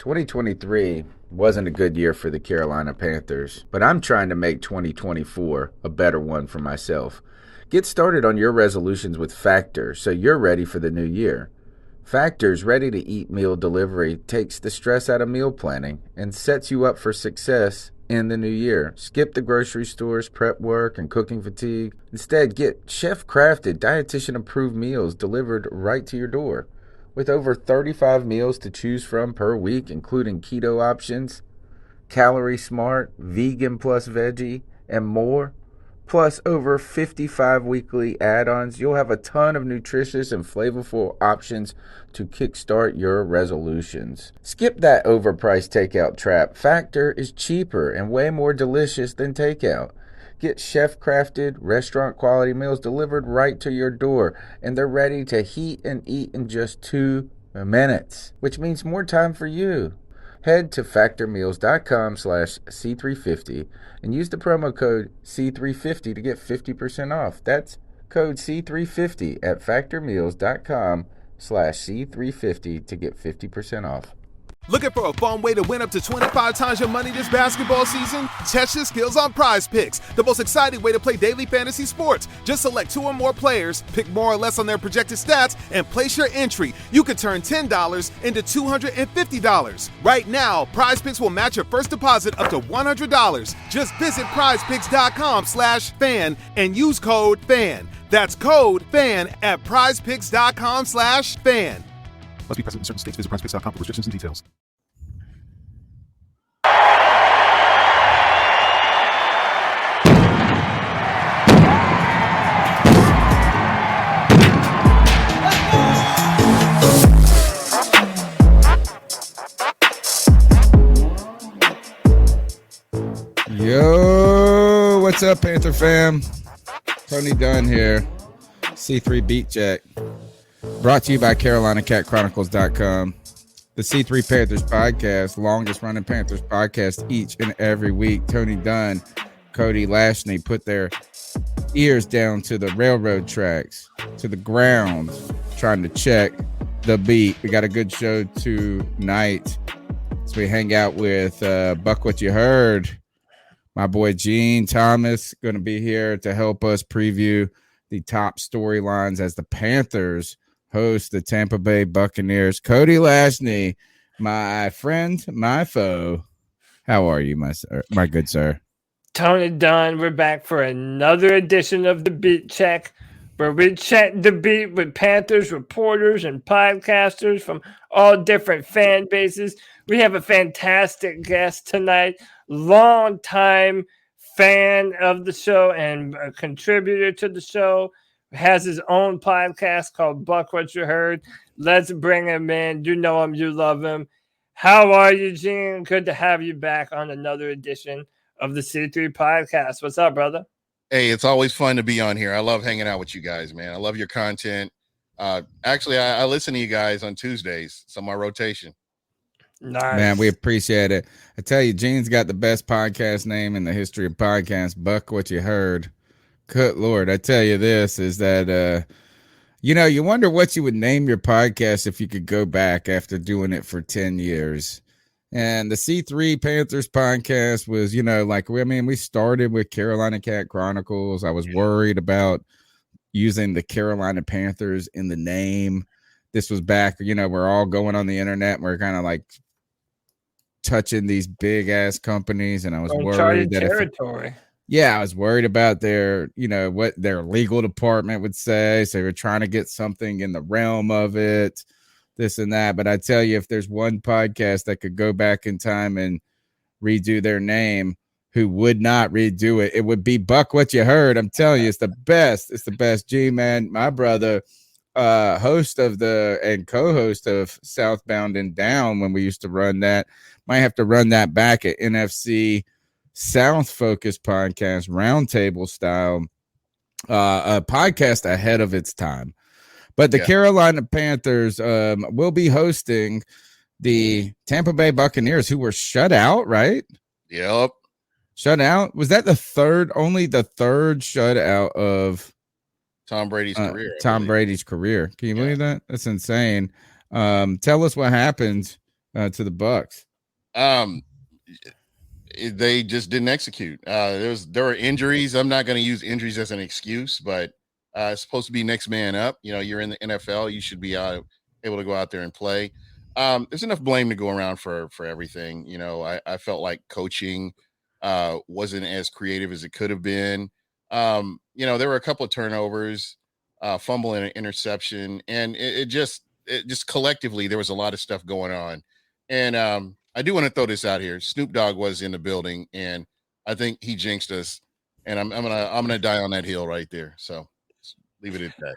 2023 wasn't a good year for the Carolina Panthers, but I'm trying to make 2024 a better one for myself. Get started on your resolutions with Factor so you're ready for the new year. Factor's ready-to-eat meal delivery takes the stress out of meal planning and sets you up for success in the new year. Skip the grocery stores, prep work, and cooking fatigue. Instead, get chef-crafted, dietitian-approved meals delivered right to your door. With over 35 meals to choose from per week, including keto options, calorie smart, vegan plus veggie, and more, plus over 55 weekly add-ons, you'll have a ton of nutritious and flavorful options to kickstart your resolutions. Skip that overpriced takeout trap. Factor is cheaper and way more delicious than takeout. Get chef-crafted, restaurant-quality meals delivered right to your door, and they're ready to heat and eat in just 2 minutes, which means more time for you. Head to factormeals.com/C350 and use the promo code C350 to get 50% off. That's code C350 at factormeals.com/C350 to get 50% off. Looking for a fun way to win up to 25 times your money this basketball season? Test your skills on Prize Picks, the most exciting way to play daily fantasy sports. Just select 2 or more players, pick more or less on their projected stats, and place your entry. You could turn $10 into $250. Right now, Prize Picks will match your first deposit up to $100. Just visit prizepicks.com/fan and use code FAN. That's code FAN at prizepicks.com/fan. Must be present in certain states. Visit prizepicks.com for restrictions and details. Yo, what's up, Panther fam? Tony Dunn here. C3 BeatCheck. Brought to you by CarolinaCatChronicles.com. The C3 Panthers podcast, longest running Panthers podcast each and every week. Tony Dunn, Cody Lashney put their ears down to the railroad tracks, to the ground, trying to check the beat. We got a good show tonight as we hang out with Buck What You Heard. My boy Gene Thomas going to be here to help us preview the top storylines as the Panthers host the Tampa Bay Buccaneers. Cody Lashney, my friend, my foe. How are you, my good sir? Tony Dunn, we're back for another edition of the Beat Check, where we check the beat with Panthers reporters and podcasters from all different fan bases. We have a fantastic guest tonight, longtime fan of the show and a contributor to the show. Has his own podcast called Buck What You Heard. Let's bring him in. You know him, you love him. How are you, Gene? Good to have you back on another edition of the C3 podcast. What's up, brother? Hey, it's always fun to be on here. I love hanging out with you guys, man. I love your content. Actually, I listen to you guys on Tuesdays. It's on my rotation. Nice. Man, we appreciate it. I tell you, Gene's got the best podcast name in the history of podcasts, Buck What You Heard. Good Lord, I tell you this is that, you wonder what you would name your podcast if you could go back after doing it for 10 years. And the C3 Panthers podcast was, we started with Carolina Cat Chronicles. I was worried about using the Carolina Panthers in the name. This was back, we're all going on the internet. And we're kind of like touching these big ass companies. And I was worried that territory. I was worried about their, what their legal department would say. So they were trying to get something in the realm of it, this and that. But I tell you, if there's one podcast that could go back in time and redo their name, who would not redo it, it would be Buck What You Heard. I'm telling you, it's the best. It's the best. G, man, my brother, host of and co-host of Southbound and Down when we used to run that. Might have to run that back at NFC South focused podcast, roundtable style, a podcast ahead of its time. But the Carolina Panthers will be hosting the Tampa Bay Buccaneers, who were shut out, right? Yep. Shut out. Was that only the third shutout of Tom Brady's career? Tom Brady's career. Can you believe that? That's insane. Tell us what happened to the Bucks? Um, they just didn't execute. There were injuries. I'm not going to use injuries as an excuse, but it's supposed to be next man up. You know, you're in the NFL. You should be able to go out there and play. There's enough blame to go around for everything. You know, I felt like coaching wasn't as creative as it could have been. You know, there were a couple of turnovers, fumble and an interception, and it just collectively there was a lot of stuff going on. And I do want to throw this out here. Snoop Dogg was in the building, and I think he jinxed us. And I'm gonna die on that hill right there. So leave it at that.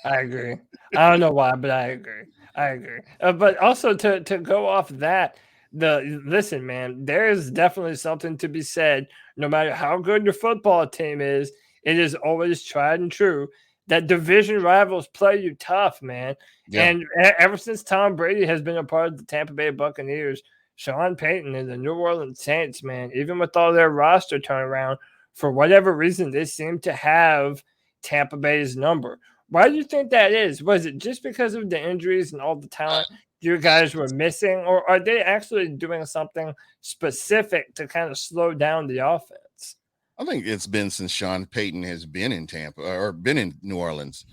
I agree. I don't know why, but I agree. I agree. But also to go off that, listen, man, there is definitely something to be said. No matter how good your football team is, it is always tried and true that division rivals play you tough, man. Yeah. And ever since Tom Brady has been a part of the Tampa Bay Buccaneers, Sean Payton and the New Orleans Saints, man, even with all their roster turnaround, for whatever reason, they seem to have Tampa Bay's number. Why do you think that is? Was it just because of the injuries and all the talent you guys were missing, or are they actually doing something specific to kind of slow down the offense? I think it's been since Sean Payton has been in Tampa or been in New Orleans.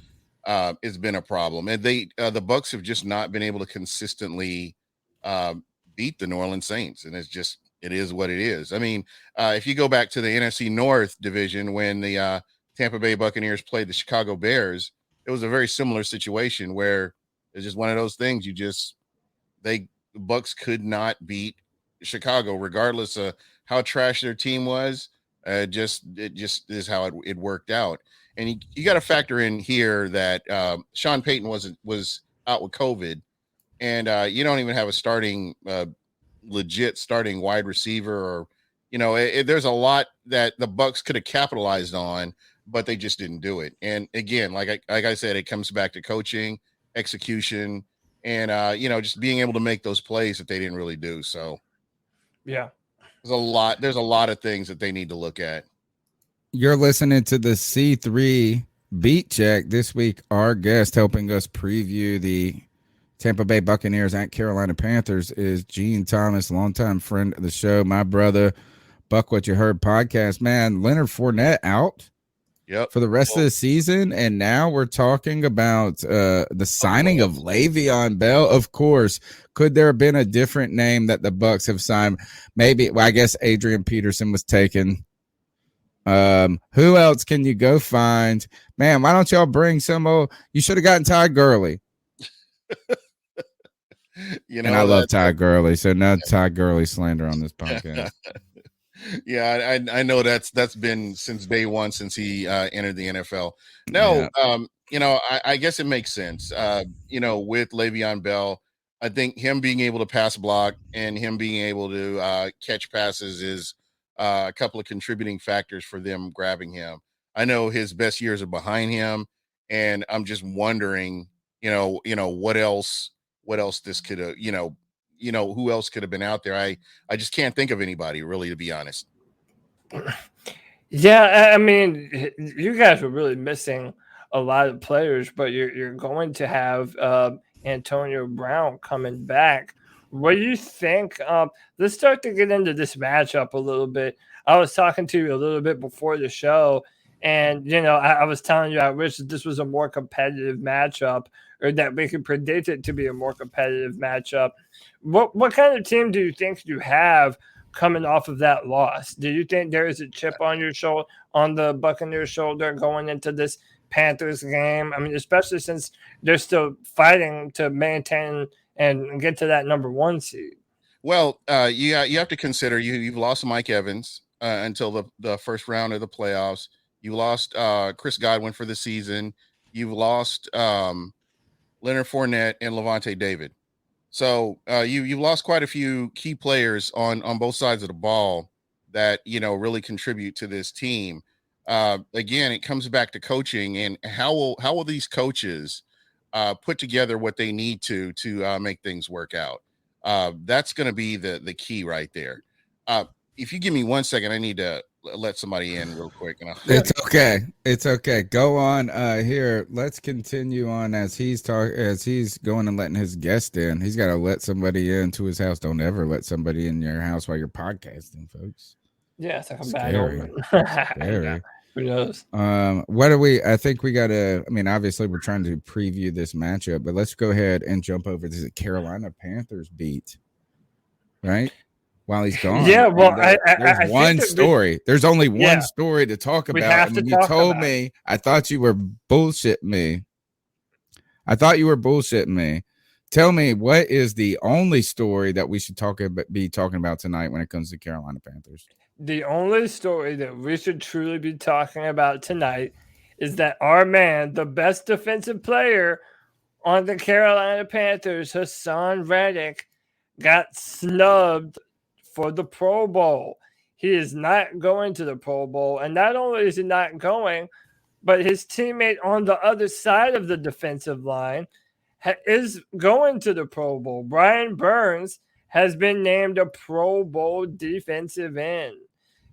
It's been a problem, and the Bucks have just not been able to consistently beat the New Orleans Saints, and it is what it is. I mean, if you go back to the NFC North division when the Tampa Bay Buccaneers played the Chicago Bears, it was a very similar situation where it's just one of those things. The Bucks could not beat Chicago, regardless of how trash their team was. It just is how it worked out. And you got to factor in here that Sean Payton was out with COVID, and you don't even have a starting legit starting wide receiver, or there's a lot that the Bucks could have capitalized on, but they just didn't do it. And again, like I said, it comes back to coaching, execution, and just being able to make those plays that they didn't really do. So yeah, there's a lot of things that they need to look at. You're listening to the C3 Beat Check. This week, our guest helping us preview the Tampa Bay Buccaneers and Carolina Panthers is Gene Thomas, longtime friend of the show, my brother. Buck What You Heard podcast. Man, Leonard Fournette out for the rest of the season, and now we're talking about the signing of Le'Veon Bell. Of course, could there have been a different name that the Bucks have signed? Maybe. Well, I guess Adrian Peterson was taken. Who else can you go find? Man, why don't y'all bring you should have gotten Todd Gurley. And I love Todd Gurley, so no Todd Gurley slander on this podcast. Yeah, I know that's been since day one, since he entered the NFL. No, yeah. I guess it makes sense. With Le'Veon Bell, I think him being able to pass block and him being able to catch passes is a couple of contributing factors for them grabbing him. I know his best years are behind him, and I'm just wondering, what else this could have, who else could have been out there. I just can't think of anybody, really, to be honest. Yeah, I mean, you guys were really missing a lot of players, but you're going to have Antonio Brown coming back. What do you think? Let's start to get into this matchup a little bit. I was talking to you a little bit before the show, and I was telling you I wish that this was a more competitive matchup, or that we could predict it to be a more competitive matchup. What kind of team do you think you have coming off of that loss? Do you think there is a chip on your shoulder, on the Buccaneers' shoulder, going into this Panthers game? I mean, especially since they're still fighting to maintain and get to that number one seed. Well, you have to consider you've lost Mike Evans until the first round of the playoffs. You lost Chris Godwin for the season. You've lost Leonard Fournette and Levante David. So you've lost quite a few key players on both sides of the ball that really contribute to this team. Again, it comes back to coaching, and how will these coaches put together what they need to make things work out. That's going to be the key right there. If you give me 1 second, I need to let somebody in real quick. And It's okay. It's okay. Go on. Here, let's continue on as he's going and letting his guest in. He's got to let somebody into his house. Don't ever let somebody in your house while you're podcasting, folks. Yeah, it's like a Scary. bad Scary. omen. Who knows? What do we? I think we got to. I mean, obviously, we're trying to preview this matchup, but let's go ahead and jump over to the Carolina Panthers beat. Right. While he's gone. Yeah, well, there's one story. There's only one story to talk about. Have to you told me, I thought you were bullshitting me. Tell me, what is the only story that we should be talking about tonight when it comes to Carolina Panthers? The only story that we should truly be talking about tonight is that our man, the best defensive player on the Carolina Panthers, Hassan Reddick, got snubbed for the Pro Bowl. He is not going to the Pro Bowl. And not only is he not going, but his teammate on the other side of the defensive line is going to the Pro Bowl. Brian Burns has been named a Pro Bowl defensive end.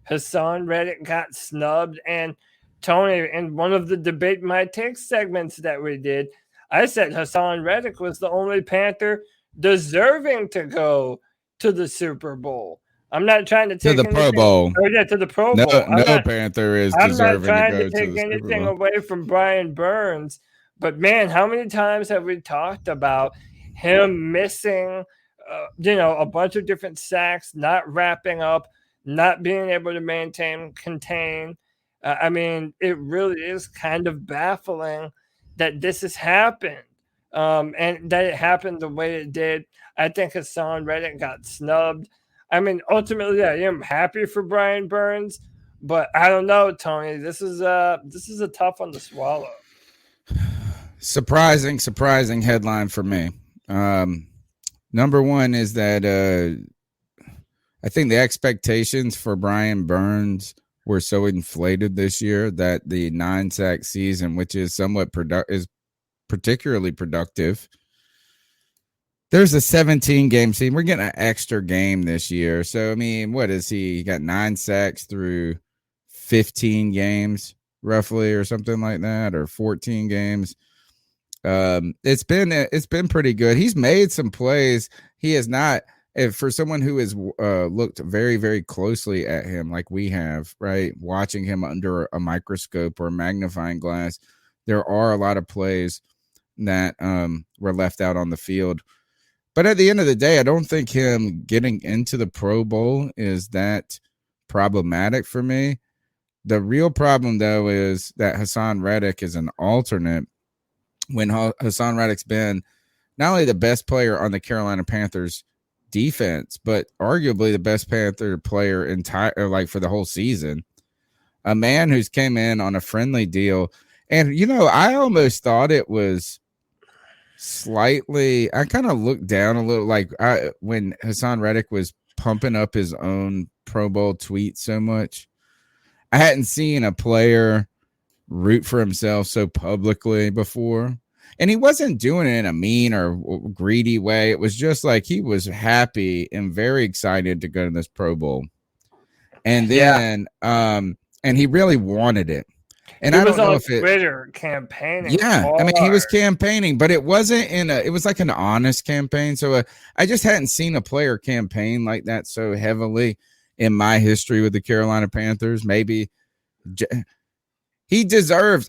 Hassan Reddick got snubbed. And Tony, in one of the Debate My Takes segments that we did, I said Hassan Reddick was the only Panther deserving to go to the Super Bowl. I'm not trying to take to the Pro Bowl. Oh yeah, to the Pro Bowl. No Panther is deserving to go to the Super Bowl. I'm not trying to take anything away from Brian Burns, but man, how many times have we talked about him missing, a bunch of different sacks, not wrapping up, not being able to contain. I mean, it really is kind of baffling that this has happened. And that it happened the way it did. I think Hassan Reddick got snubbed. I mean, ultimately, I am happy for Brian Burns, but I don't know, Tony. This is a tough one to swallow. Surprising headline for me. Number one is that I think the expectations for Brian Burns were so inflated this year that the 9-sack season, which is somewhat particularly productive. There's a 17-game season. We're getting an extra game this year. So, I mean, what is he? He got 9 sacks through 15 games, roughly, or something like that, or 14 games. It's been pretty good. He's made some plays. He has not, for someone who has looked very, very closely at him, like we have, right, watching him under a microscope or a magnifying glass, there are a lot of plays that were left out on the field. But at the end of the day, I don't think him getting into the Pro Bowl is that problematic for me. The real problem, though, is that Hassan Reddick is an alternate when Hassan Reddick's been not only the best player on the Carolina Panthers defense, but arguably the best Panther player for the whole season. A man who's came in on a friendly deal. And, I almost thought it was slightly, I kind of looked down a little, when Hassan Reddick was pumping up his own Pro Bowl tweet so much. I hadn't seen a player root for himself so publicly before. And he wasn't doing it in a mean or greedy way. It was just like he was happy and very excited to go to this Pro Bowl. And then, and he really wanted it. And I don't know if Twitter campaigning. Yeah, I mean, he was campaigning, but it wasn't it was like an honest campaign. So I just hadn't seen a player campaign like that so heavily in my history with the Carolina Panthers. Maybe he got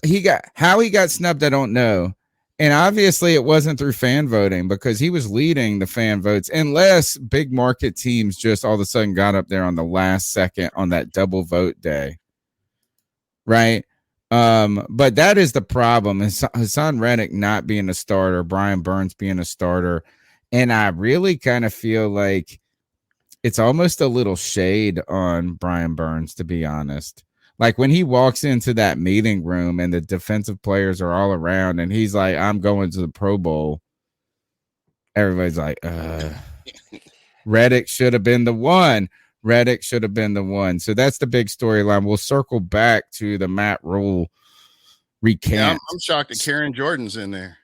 snubbed. I don't know. And obviously it wasn't through fan voting because he was leading the fan votes, unless big market teams just all of a sudden got up there on the last second on that double vote day. Right. But that is the problem. Hassan Reddick not being a starter, Brian Burns being a starter. And I really kind of feel like it's almost a little shade on Brian Burns, to be honest. Like when he walks into that meeting room and the defensive players are all around and he's like, I'm going to the Pro Bowl. Everybody's like, Reddick should have been the one. Reddick should have been the one. So that's the big storyline. We'll circle back to the Matt Rule recant. Yeah, I'm shocked that Karen Jordan's in there.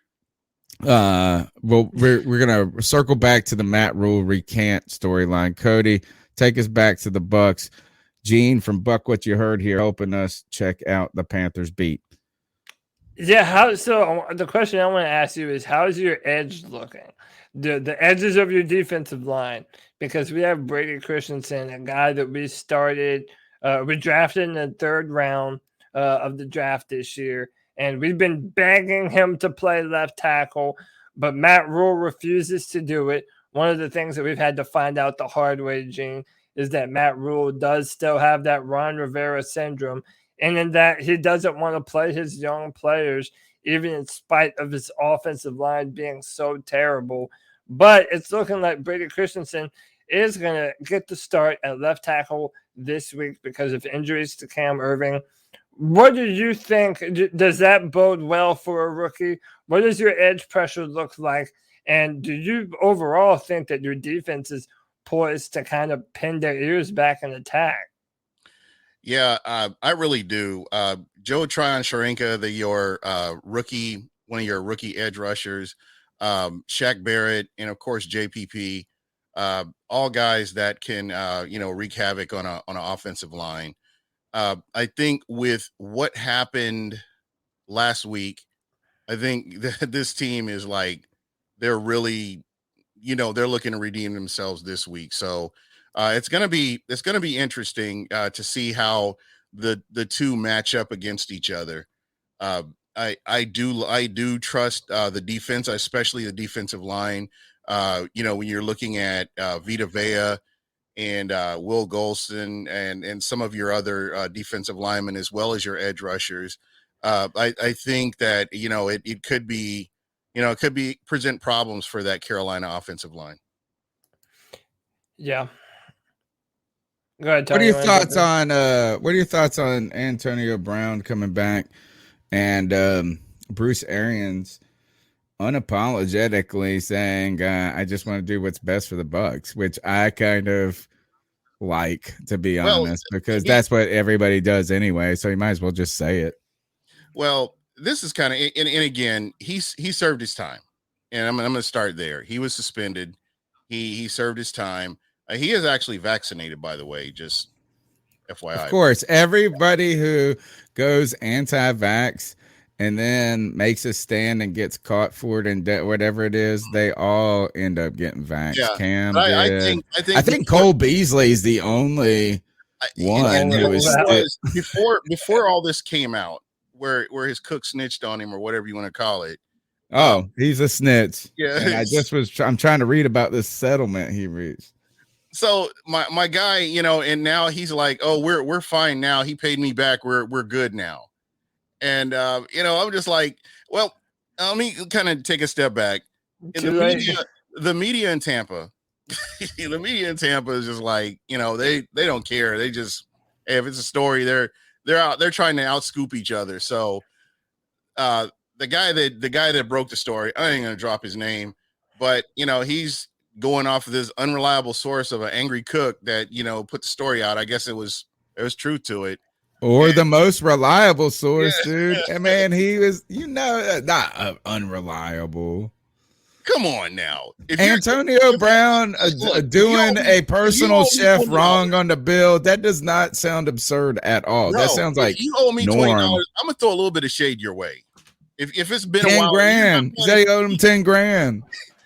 Well, we're gonna circle back to the Matt Rule recant storyline. Cody, take us back to the Bucks. Gene from Buck What You Heard here helping us check out the Panthers beat. Yeah, so the question I want to ask you is how's your edge looking? The edges of your defensive line, because we have Brady Christensen, a guy that we drafted in the third round of the draft this year, and we've been begging him to play left tackle, but Matt Rule refuses to do it. One of the things that we've had to find out the hard way, Gene, is that Matt Rule does still have that Ron Rivera syndrome, and in that he doesn't want to play his young players, even in spite of his offensive line being so terrible. But it's looking like Brady Christensen is going to get the start at left tackle this week because of injuries to Cam Irving. What do you think? Does that bode well for a rookie? What does your edge pressure look like? And do you overall think that your defense is poised to kind of pin their ears back and attack? Yeah, I really do. Joe Tryon-Shoyinka, one of your rookie edge rushers, Shaq Barrett, and of course JPP, all guys that can wreak havoc on an offensive line. I think with what happened last week, I think that this team is like they're really, they're looking to redeem themselves this week. So it's gonna be interesting to see how the two match up against each other. I do trust the defense, especially the defensive line. When you're looking at Vita Vea and Will Golston and some of your other defensive linemen, as well as your edge rushers, I think that it could be present problems for that Carolina offensive line. Yeah. Go ahead, What Tony, are your thoughts on Antonio Brown coming back and Bruce Arians unapologetically saying, I just want to do what's best for the Bucs, which I kind of like, to be honest, because that's what everybody does anyway. So you might as well just say it. Well, this is kind of, and again, he served his time, and I'm going to start there. He was suspended. He served his time. He is actually vaccinated, by the way, just FYI. Of course, everybody who goes anti-vax and then makes a stand and gets caught for it and whatever it is, they all end up getting vaxxed. Yeah, Cam did. I think Cole Beasley is the only one who is before all this came out, where his cook snitched on him or whatever you want to call it. Oh, he's a snitch. Yeah, and I'm trying to read about this settlement he reached. So my guy, and now he's like, oh, we're fine now. He paid me back. We're good now. And I'm just like, well, let me kind of take a step back. The media in Tampa, the media in Tampa is just like, they don't care. They just, hey, if it's a story, they're trying to outscoop each other. So the guy that broke the story, I ain't gonna drop his name, but he's going off of this unreliable source of an angry cook that put the story out. I guess there was truth to it, or the most reliable source, dude. And man, he was not unreliable. Come on now, Antonio Brown doing a personal chef wrong on the bill, that does not sound absurd at all. That sounds like you owe me $20. I'm gonna throw a little bit of shade your way. If it's been 10 a while, grand, they owed him 10 grand.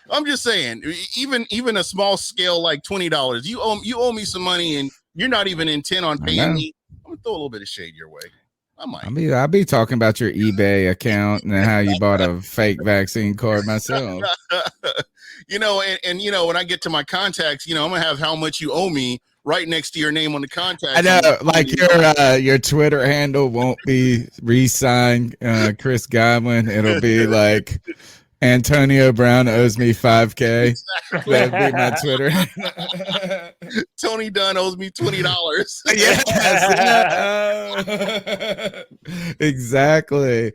I'm just saying, even a small scale like $20, you owe me some money, and you're not even intent on paying me. I'm gonna throw a little bit of shade your way. I'll be talking about your eBay account and how you bought a fake vaccine card myself. And when I get to my contacts, I'm gonna have how much you owe me right next to your name on the contacts. I know, like your Twitter handle won't be re-signed, Chris Godwin. It'll be like Antonio Brown owes me $5,000. Exactly. That'd be my Twitter. Tony Dunn owes me $20. Yes. Exactly.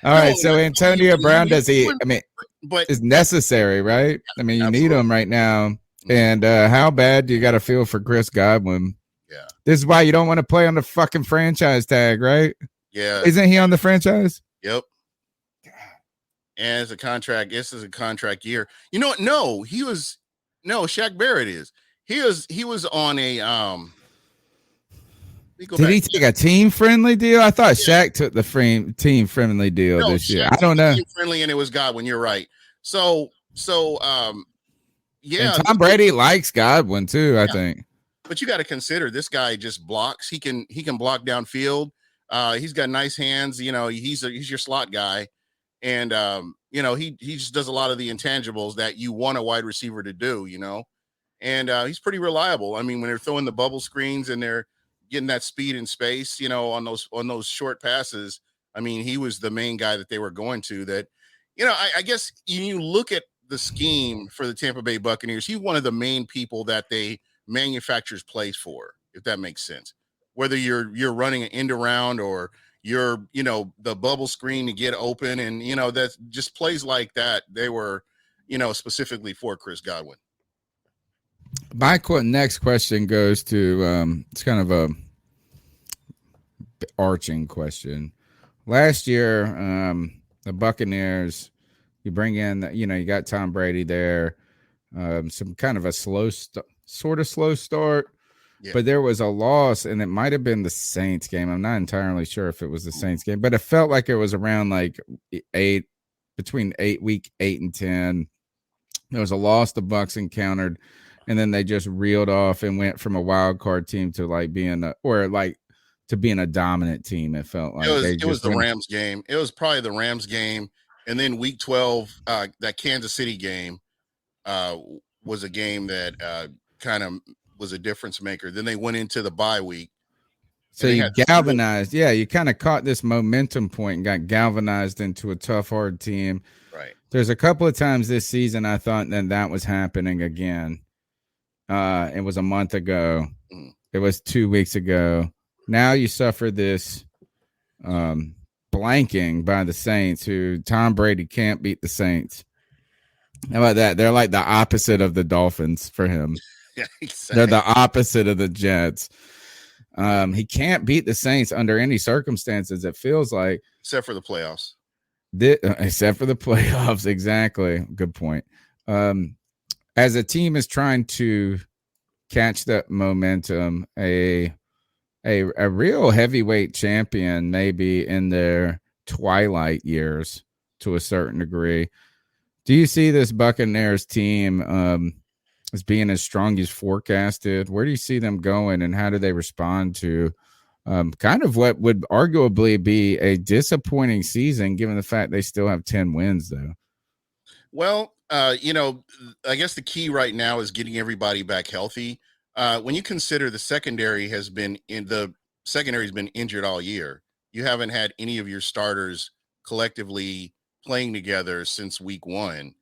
All right. So Antonio Brown, it's necessary, right? I mean, you need him right now. And how bad do you got to feel for Chris Godwin? Yeah. This is why you don't want to play on the fucking franchise tag, right? Yeah. Isn't he on the franchise? Yep. And it's a contract. This is a contract year. You know what? No, Shaq Barrett is. He was on a Did he take a team-friendly deal? I thought Shaq took the team-friendly deal this year. Shaq I don't know. Team-friendly, and it was Godwin. You're right. So, yeah. And Tom Brady likes Godwin too, I think. But you got to consider this guy just blocks. He can block downfield. He's got nice hands. You know, he's your slot guy, and you know, he just does a lot of the intangibles that you want a wide receiver to do. You know, and he's pretty reliable. I mean, when they're throwing the bubble screens and they're getting that speed and space, you know, on those short passes, I mean, he was the main guy that they were going to. That, you know, I guess you look at the scheme for the Tampa Bay Buccaneers. He's one of the main people that they manufactures plays for, if that makes sense. Whether you're running an end around or you're, you know, the bubble screen to get open, and you know, that's just plays like that. They were, you know, specifically for Chris Godwin. My next question goes to it's kind of a arching question. Last year, the Buccaneers, you bring in, you know, you got Tom Brady there, some kind of a slow start, but there was a loss, and it might have been the Saints game. I'm not entirely sure if it was the Saints game, but it felt like it was around like week 8 and 10. There was a loss the Bucs encountered, and then they just reeled off and went from a wild card team to like being a dominant team. It felt like it was the Rams game. It was probably the Rams game, and then week 12, that Kansas City game was a game that kind of was a difference maker. Then they went into the bye week. So you galvanized. Yeah, you kind of caught this momentum point and got galvanized into a tough, hard team. Right. There's a couple of times this season I thought that was happening again. It was a month ago. It was 2 weeks ago. Now you suffer this blanking by the Saints, who Tom Brady can't beat the Saints. How about that? They're like the opposite of the Dolphins for him. Yeah, exactly. They're the opposite of the Jets. He can't beat the Saints under any circumstances, it feels like. Except for the playoffs. Except for the playoffs, exactly. Good point. As a team is trying to catch that momentum, a real heavyweight champion, maybe in their twilight years to a certain degree. Do you see this Buccaneers team as being as strong as forecasted? Where do you see them going, and how do they respond to kind of what would arguably be a disappointing season, given the fact they still have 10 wins, though? Well, you know, I guess the key right now is getting everybody back healthy. When you consider the secondary has been injured all year, you haven't had any of your starters collectively playing together since week 1.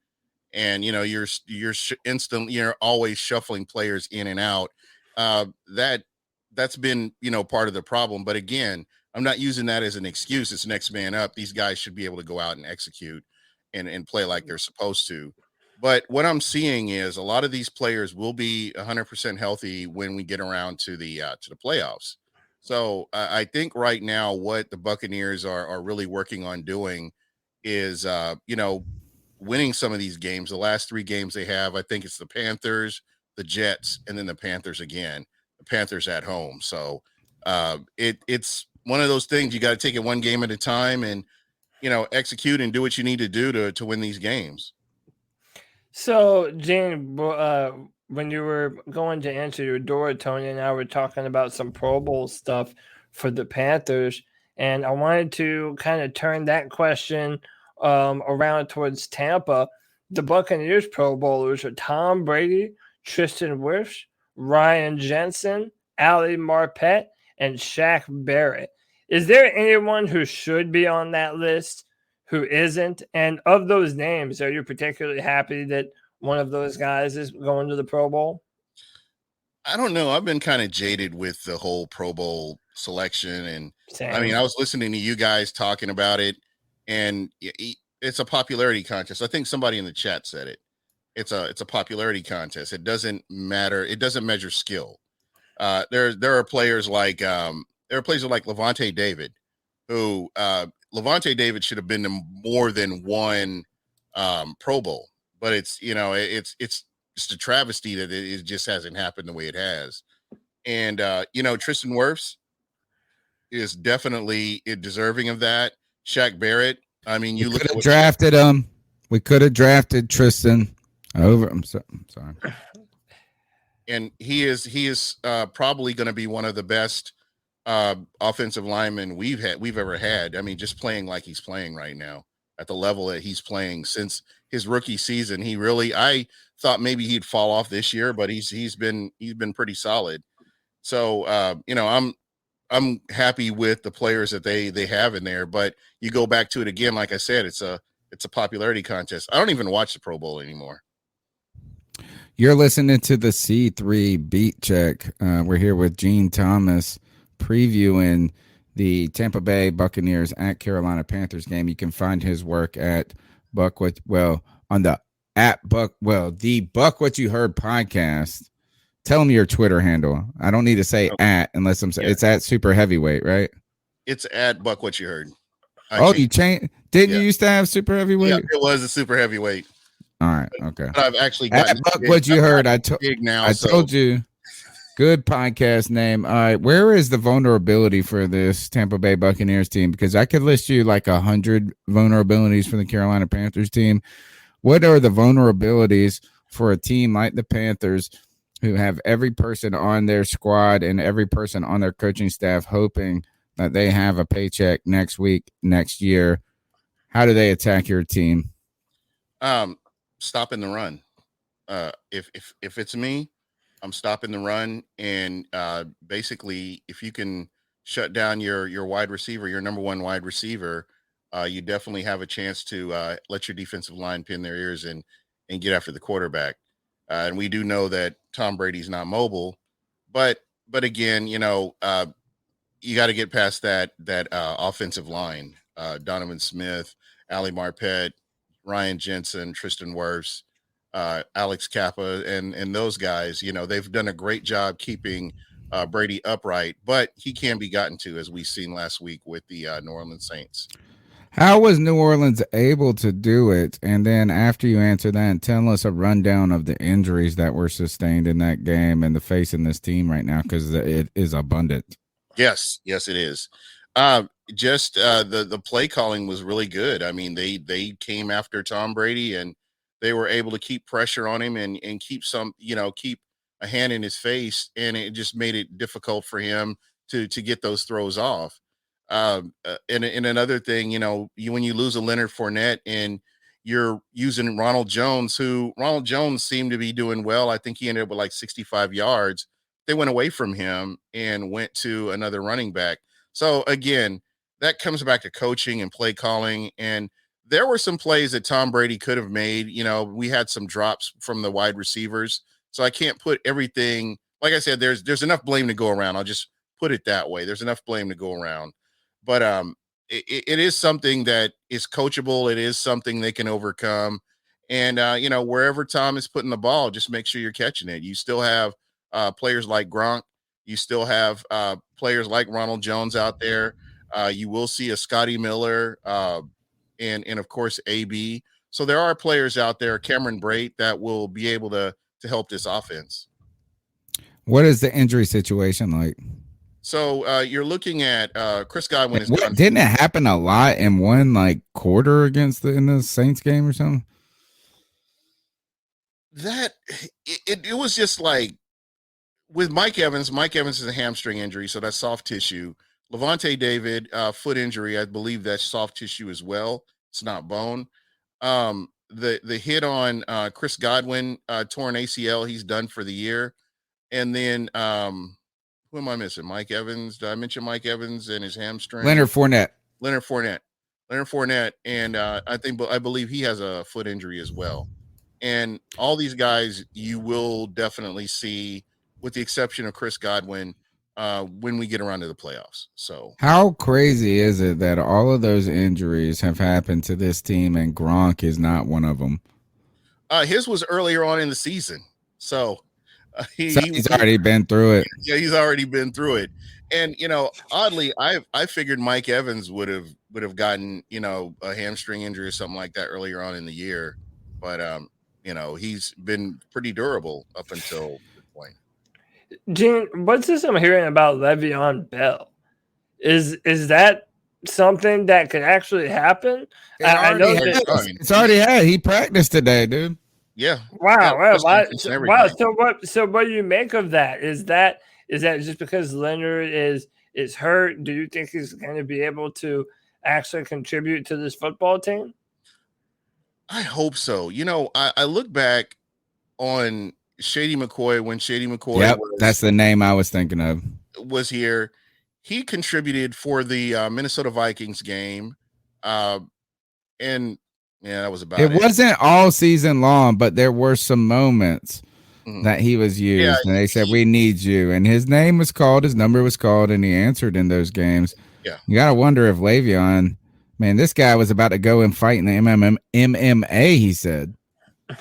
And, you know, you're always shuffling players in and out. That's been, you know, part of the problem. But again, I'm not using that as an excuse. It's next man up. These guys should be able to go out and execute and play like they're supposed to. But what I'm seeing is a lot of these players will be 100% healthy when we get around to the playoffs. So I think right now what the Buccaneers are really working on doing is, you know, winning some of these games. The last 3 games they have, I think it's the Panthers, the Jets, and then the Panthers again. The Panthers at home. So it's one of those things you got to take it one game at a time and, you know, execute and do what you need to do to win these games. So, Jane, when you were going to answer your door, Tony and I were talking about some Pro Bowl stuff for the Panthers, and I wanted to kind of turn that question around towards Tampa. The Buccaneers Pro Bowlers are Tom Brady, Tristan Wirfs, Ryan Jensen, Ali Marpet, and Shaq Barrett. Is there anyone who should be on that list who isn't? And of those names, are you particularly happy that one of those guys is going to the Pro Bowl? I don't know. I've been kind of jaded with the whole Pro Bowl selection. And Same. I mean, I was listening to you guys talking about it, and it's a popularity contest. I think somebody in the chat said it. It's a popularity contest. It doesn't matter. It doesn't measure skill. There are players like Levante David, who Levante David should have been to more than one Pro Bowl, but it's just a travesty that it just hasn't happened the way it has. And Tristan Wirfs, is definitely deserving of that. Shaq Barrett. I mean, you We look could at have what drafted him. We could have drafted Tristan over. I'm sorry. and he is probably going to be one of the best offensive linemen we've ever had. I mean, just playing like he's playing right now at the level that he's playing since his rookie season. I thought maybe he'd fall off this year, but he's been pretty solid. So I'm happy with the players that they have in there. But you go back to it again, like I said, it's a popularity contest. I don't even watch the Pro Bowl anymore. You're listening to the C3 Beat Check. We're here with Gene Thomas previewing the Tampa Bay Buccaneers at Carolina Panthers game. You can find his work at the Buck What You Heard podcast. Tell him your Twitter handle. I don't need to say at unless I'm saying it's at Super Heavyweight, right? It's at Buck What You Heard. You changed? Didn't you used to have Super Heavyweight? Yeah, it was a Super Heavyweight. All right, okay. But I've actually gotten what you heard. I told you. Good podcast name. All right, where is the vulnerability for this Tampa Bay Buccaneers team? Because I could list you like 100 vulnerabilities for the Carolina Panthers team. What are the vulnerabilities for a team like the Panthers, who have every person on their squad and every person on their coaching staff hoping that they have a paycheck next week, next year? How do they attack your team? Stopping the run. If it's me, I'm stopping the run, and basically, if you can shut down your wide receiver, your number one wide receiver, you definitely have a chance to let your defensive line pin their ears and get after the quarterback. And we do know that Tom Brady's not mobile, but again, you got to get past that offensive line. Donovan Smith, Ali Marpet, Ryan Jensen, Tristan Wirfs, Alex Kappa, and those guys, they've done a great job keeping Brady upright, but he can be gotten to, as we've seen last week with the New Orleans Saints. How was New Orleans able to do it? And then after you answer that, tell us a rundown of the injuries that were sustained in that game and the facing this team right now, because it is abundant. Yes, it is. Just the play calling was really good. I mean, they came after Tom Brady, and they were able to keep pressure on him and keep keep a hand in his face, and it just made it difficult for him to get those throws off. And another thing, when you lose a Leonard Fournette and you're using Ronald Jones seemed to be doing well. I think he ended up with like 65 yards. They went away from him and went to another running back. So again, that comes back to coaching and play calling. And there were some plays that Tom Brady could have made. We had some drops from the wide receivers. So I can't put everything, like I said, there's enough blame to go around. I'll just put it that way. There's enough blame to go around. But it is something that is coachable. It is something they can overcome. And, wherever Tom is putting the ball, just make sure you're catching it. You still have players like Gronk. You still have players like Ronald Jones out there. You will see a Scotty Miller and of course, AB. So there are players out there, Cameron Brate, that will be able to help this offense. What is the injury situation like? So you're looking at Chris Godwin. Didn't it happen a lot in one quarter in the Saints game or something? That it was just like with Mike Evans. Mike Evans is a hamstring injury, so that's soft tissue. Levante David, foot injury. I believe that's soft tissue as well. It's not bone. The hit on Chris Godwin, torn ACL. He's done for the year. And then who am I missing? Mike Evans. Did I mention Mike Evans and his hamstring? Leonard Fournette. And I believe he has a foot injury as well. And all these guys you will definitely see, with the exception of Chris Godwin, when we get around to the playoffs. So how crazy is it that all of those injuries have happened to this team and Gronk is not one of them? His was earlier on in the season. So he's already been through it. Yeah, he's already been through it. And oddly, I figured Mike Evans would have gotten a hamstring injury or something like that earlier on in the year, but he's been pretty durable up until this point. Gene, what's this I'm hearing about Le'Veon Bell? Is that something that could actually happen? I know that. It's already had. He practiced today, dude. Yeah. Wow, Press wow, conference and wow. everything. So what do you make of that? Is that just because Leonard is hurt? Do you think he's going to be able to actually contribute to this football team? I hope so. I look back on Shady McCoy when Shady McCoy Yep, that's the name I was thinking of. was here. He contributed for the Minnesota Vikings game, and yeah, that was about It it. wasn't all season long, but there were some moments that he was used, and they said, "We need you," and his name was called, his number was called, and he answered in those games. Yeah, you gotta wonder if Le'Veon, man, this guy was about to go and fight in the MMA. He said,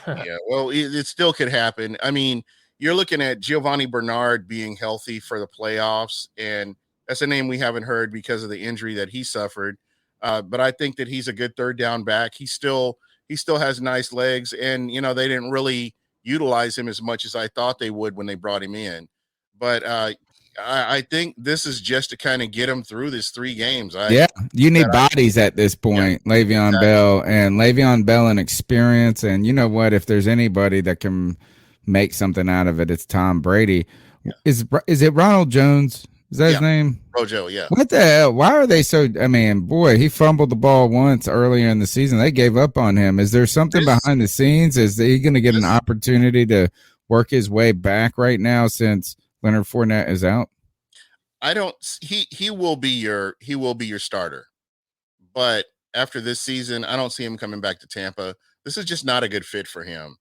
yeah. Well, it still could happen. I mean, you're looking at Giovanni Bernard being healthy for the playoffs, and that's a name we haven't heard because of the injury that he suffered. But I think that he's a good third down back. He still has nice legs, and they didn't really utilize him as much as I thought they would when they brought him in. But I think this is just to kind of get him through this 3 games. You need bodies at this point, Yeah, Le'Veon Bell and Le'Veon Bell and experience. And you know what? If there's anybody that can make something out of it, it's Tom Brady. Yeah. Is it Ronald Jones? Is that his name? Rojo, yeah. What the hell? Why are they so? I mean, boy, he fumbled the ball once earlier in the season. They gave up on him. Is there something behind the scenes? Is he going to get an opportunity to work his way back right now since Leonard Fournette is out? I don't. He will be your starter, but after this season, I don't see him coming back to Tampa. This is just not a good fit for him.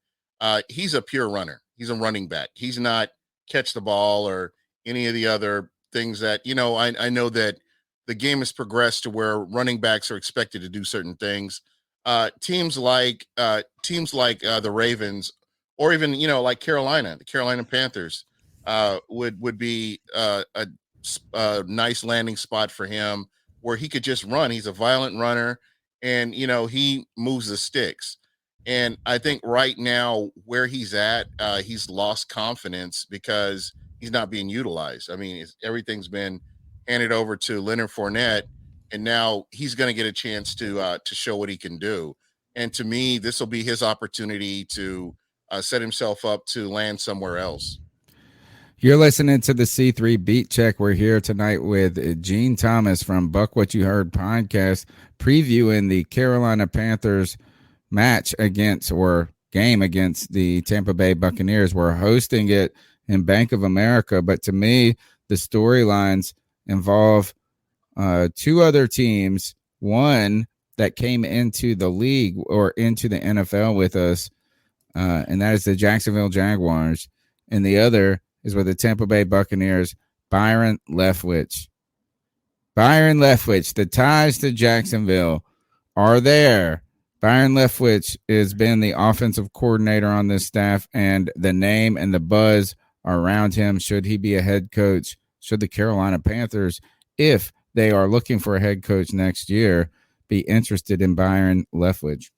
He's a pure runner. He's a running back. He's not catch the ball or any of the other things that I know that the game has progressed to where running backs are expected to do certain things. Teams like the Ravens, or even like the Carolina Panthers, would be a nice landing spot for him where he could just run. He's a violent runner, and he moves the sticks. And I think right now where he's at, he's lost confidence because he's not being utilized. I mean, everything's been handed over to Leonard Fournette, and now he's going to get a chance to show what he can do. And to me, this will be his opportunity to set himself up to land somewhere else. You're listening to the C3 Beat Check. We're here tonight with Gene Thomas from Buck What You Heard podcast, previewing the Carolina Panthers match game against the Tampa Bay Buccaneers. We're hosting it in Bank of America, but to me, the storylines involve 2 other teams, one that came into the league or into the NFL with us, and that is the Jacksonville Jaguars, and the other is with the Tampa Bay Buccaneers, Byron Leftwich. The ties to Jacksonville are there. Byron Leftwich has been the offensive coordinator on this staff, and the name and the buzz are around him. Should he be a head coach? Should the Carolina Panthers, if they are looking for a head coach next year, be interested in Byron Leftwich?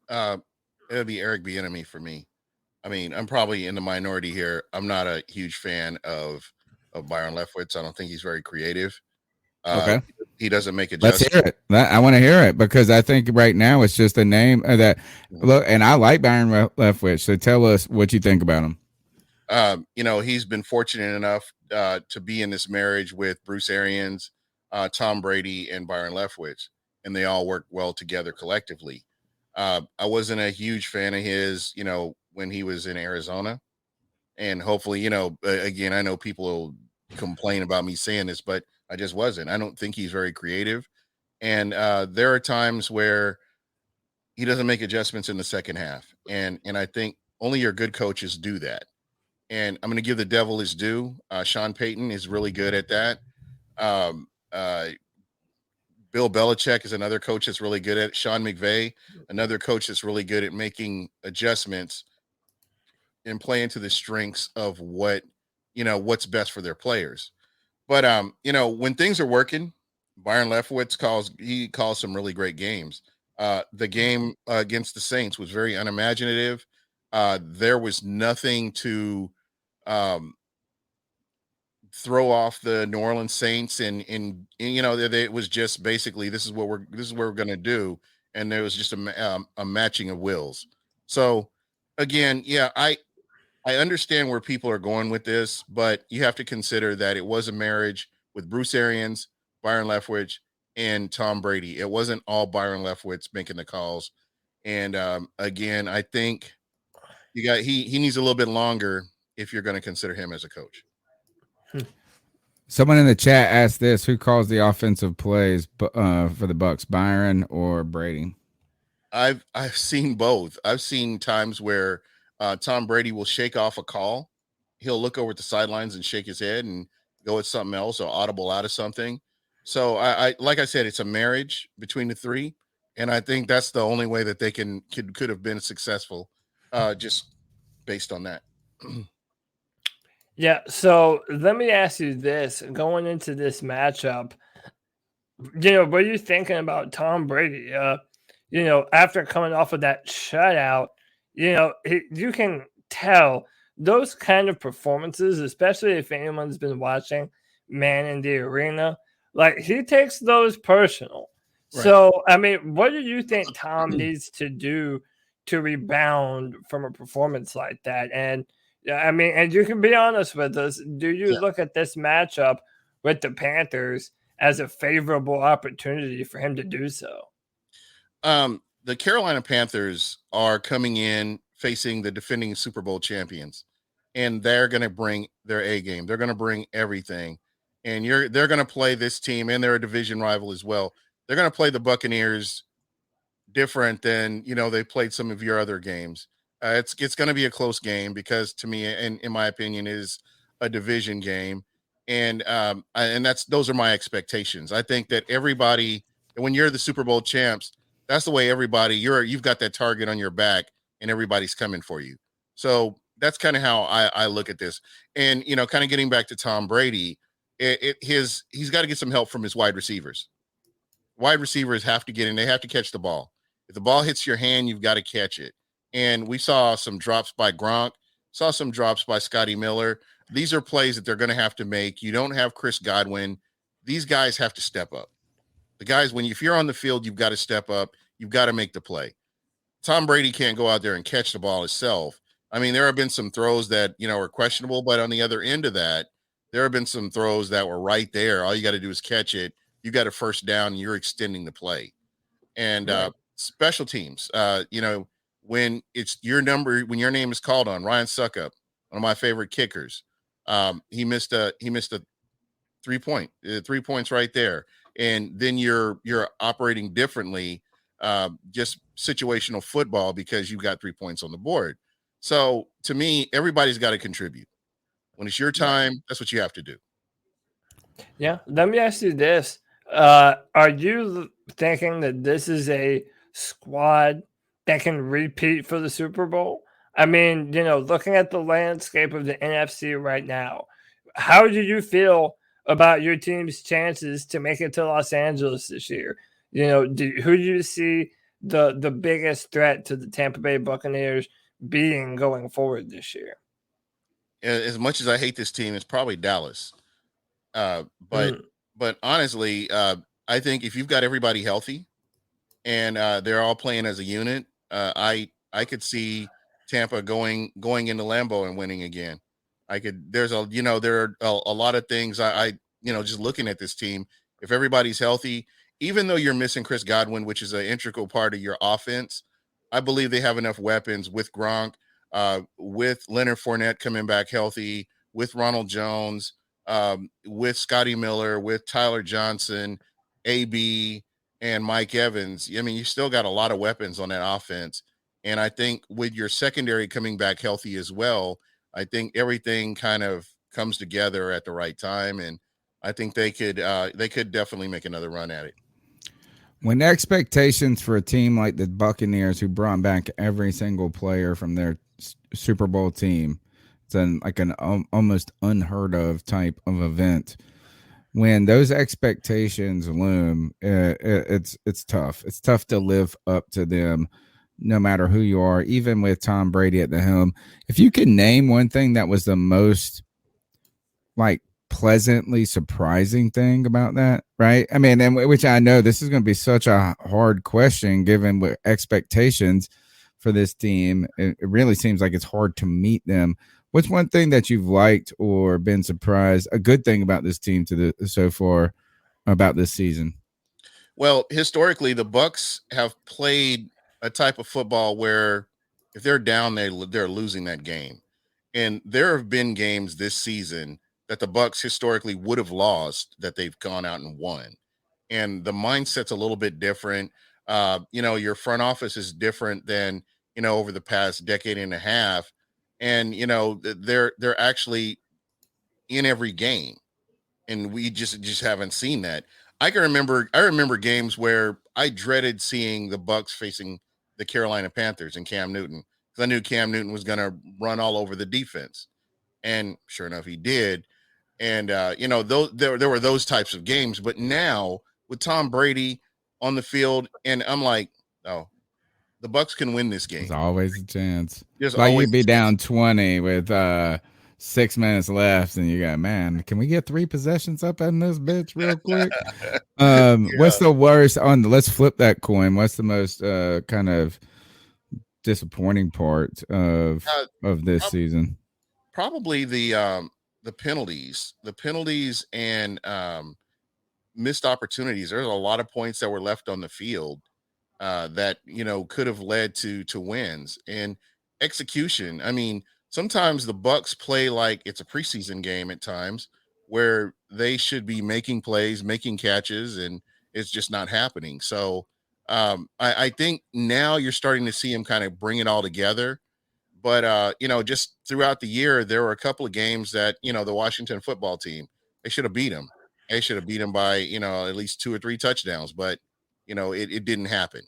It'll be Eric Bieniemy for me. I mean, I'm probably in the minority here. I'm not a huge fan of Byron Leftwich. I don't think he's very creative. Okay. He doesn't make adjustments. Let's hear it. I want to hear it because I think right now it's just a name that look, and I like Byron Leftwich. So tell us what you think about him. He's been fortunate enough to be in this marriage with Bruce Arians, Tom Brady, and Byron Leftwich, and they all work well together collectively. I wasn't a huge fan of his, when he was in Arizona, and hopefully, again, I know people will complain about me saying this, but I just wasn't. I don't think he's very creative, and there are times where he doesn't make adjustments in the second half, and I think only your good coaches do that. And I'm going to give the devil his due. Sean Payton is really good at that. Bill Belichick is another coach that's really good at it. Sean McVay, another coach that's really good at making adjustments and playing to the strengths of what's best for their players. But when things are working, Byron Leftwich calls some really great games. The game against the Saints was very unimaginative. There was nothing to throw off the New Orleans Saints and you know it was just basically this is what we're going to do, and there was just a matching of wills. So again, yeah, I understand where people are going with this, but you have to consider that it was a marriage with Bruce Arians, Byron Leftwich, and Tom Brady. It wasn't all Byron Leftwich making the calls. And again, I think he needs a little bit longer if you're going to consider him as a coach. Someone in the chat asked this: who calls the offensive plays for the Bucks, Byron or Brady? I've seen both. I've seen times where Tom Brady will shake off a call. He'll look over at the sidelines and shake his head and go at something else or audible out of something. So I like I said, it's a marriage between the three, and I think that's the only way that they could have been successful, just based on that. Yeah, so let me ask you this. Going into this matchup, what are you thinking about Tom Brady? After coming off of that shutout, you can tell those kind of performances, especially if anyone's been watching Man in the Arena, like he takes those personal. Right. So, I mean, what do you think Tom needs to do to rebound from a performance like that? And I mean, and you can be honest with us. Do you look at this matchup with the Panthers as a favorable opportunity for him to do so? The Carolina Panthers are coming in facing the defending Super Bowl champions, and they're going to bring their A game. They're going to bring everything, and they're going to play this team, and they're a division rival as well. They're going to play the Buccaneers different than they played some of your other games. It's going to be a close game because, to me, and in my opinion, is a division game, and those are my expectations. I think that everybody, when you're the Super Bowl champs, that's the way everybody you've got that target on your back, and everybody's coming for you. So that's kind of how I look at this. And kind of getting back to Tom Brady, he's got to get some help from his wide receivers. Wide receivers have to get in; they have to catch the ball. If the ball hits your hand, you've got to catch it. And we saw some drops by Gronk, saw some drops by Scotty Miller. These are plays that they're going to have to make. You don't have Chris Godwin. These guys have to step up. The guys, if you're on the field, you've got to step up. You've got to make the play. Tom Brady can't go out there and catch the ball himself. I mean, there have been some throws that, were questionable, but on the other end of that, there have been some throws that were right there. All you got to do is catch it. You got a first down, and you're extending the play. And special teams, when it's your number, when your name is called on, Ryan Suckup, one of my favorite kickers, he missed a 3 points right there. And then you're operating differently, just situational football because you've got 3 points on the board. So to me, everybody's got to contribute. When it's your time, that's what you have to do. Yeah. Let me ask you this. Are you thinking that this is a squad that can repeat for the Super Bowl? I mean, looking at the landscape of the NFC right now, how do you feel about your team's chances to make it to Los Angeles this year? Who do you see the biggest threat to the Tampa Bay Buccaneers being going forward this year? As much as I hate this team, it's probably Dallas. But honestly, I think if you've got everybody healthy and they're all playing as a unit, I could see Tampa going into Lambeau and winning again. There are a lot of things I just looking at this team, if everybody's healthy, even though you're missing Chris Godwin, which is an integral part of your offense, I believe they have enough weapons with Gronk, with Leonard Fournette coming back healthy, with Ronald Jones, with Scotty Miller, with Tyler Johnson, AB, and Mike Evans. I mean, you still got a lot of weapons on that offense. And I think with your secondary coming back healthy as well, I think everything kind of comes together at the right time. And I think they could definitely make another run at it. When the expectations for a team like the Buccaneers, who brought back every single player from their Super Bowl team, it's an almost unheard of type of event. When those expectations loom, it's tough. It's tough to live up to them, no matter who you are, even with Tom Brady at the helm. If you can name one thing that was the most pleasantly surprising thing about that, right? I mean, and which I know this is going to be such a hard question given what expectations for this team. It really seems like it's hard to meet them. What's one thing that you've liked or been surprised, a good thing about this team so far about this season? Well, historically, the Bucs have played a type of football where if they're down, they're losing that game. And there have been games this season that the Bucs historically would have lost that they've gone out and won. And the mindset's a little bit different. Your front office is different than, over the past decade and a half. And, they're actually in every game. And we just haven't seen that. I remember games where I dreaded seeing the Bucs facing the Carolina Panthers and Cam Newton, because I knew Cam Newton was going to run all over the defense. And sure enough, he did. And, there were those types of games. But now with Tom Brady on the field, and I'm like, oh, the Bucs can win this game. There's always a chance. There's like always you'd be down 20 with 6 minutes left, and you go, man, can we get 3 possessions up in this bitch real quick? What's the worst let's flip that coin. What's the most kind of disappointing part of this season? Probably the penalties and missed opportunities. There's a lot of points that were left on the field that could have led to wins, and execution. I mean, sometimes the Bucs play like it's a preseason game at times where they should be making plays, making catches, and it's just not happening. So I think now you're starting to see him kind of bring it all together. But, just throughout the year, there were a couple of games that, the Washington football team, they should have beat them. They should have beat them by, at least 2 or 3 touchdowns. But, it didn't happen.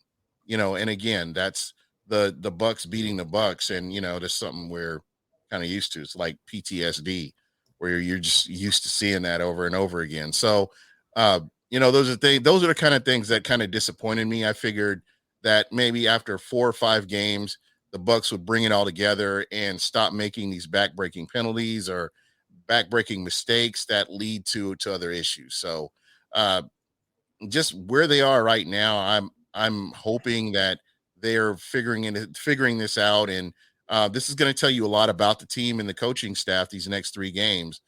And again, that's the Bucs beating the Bucs. And, there's something we're kind of used to. It's like PTSD, where you're just used to seeing that over and over again. So, those are the kind of things that kind of disappointed me. I figured that maybe after 4 or 5 games, the Bucs would bring it all together and stop making these backbreaking penalties or backbreaking mistakes that lead to other issues. So, just where they are right now, I'm hoping that they're figuring this out, and this is going to tell you a lot about the team and the coaching staff these next 3 games.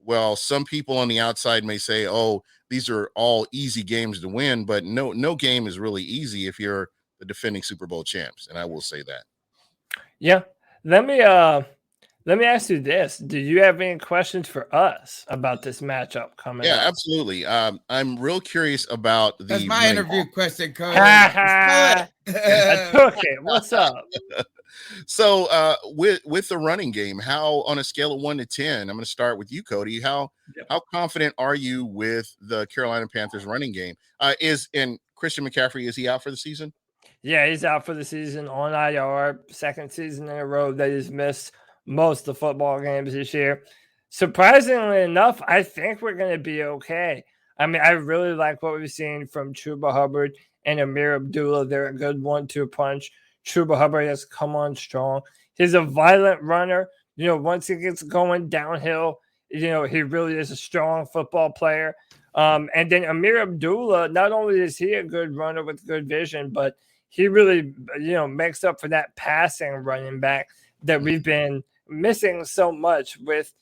Well, some people on the outside may say, "Oh, these are all easy games to win," but no game is really easy if you're the defending Super Bowl champs, and I will say that. Yeah. Let me ask you this. Do you have any questions for us about this matchup coming up? Yeah, absolutely. I'm real curious about the That's my interview question, Cody. I took it. What's up? So with the running game, how on a scale of 1 to 10, I'm going to start with you, Cody. How confident are you with the Carolina Panthers running game? And Christian McCaffrey, is he out for the season? Yeah, he's out for the season on IR. 2nd season in a row that he's missed most of the football games this year. Surprisingly enough, I think we're going to be okay. I mean, I really like what we've seen from Chuba Hubbard and Amir Abdullah. They're a good 1-2 punch. Chuba Hubbard has come on strong. He's a violent runner. Once he gets going downhill, he really is a strong football player. And then Amir Abdullah, not only is he a good runner with good vision, but he really, makes up for that passing running back that we've been missing so much with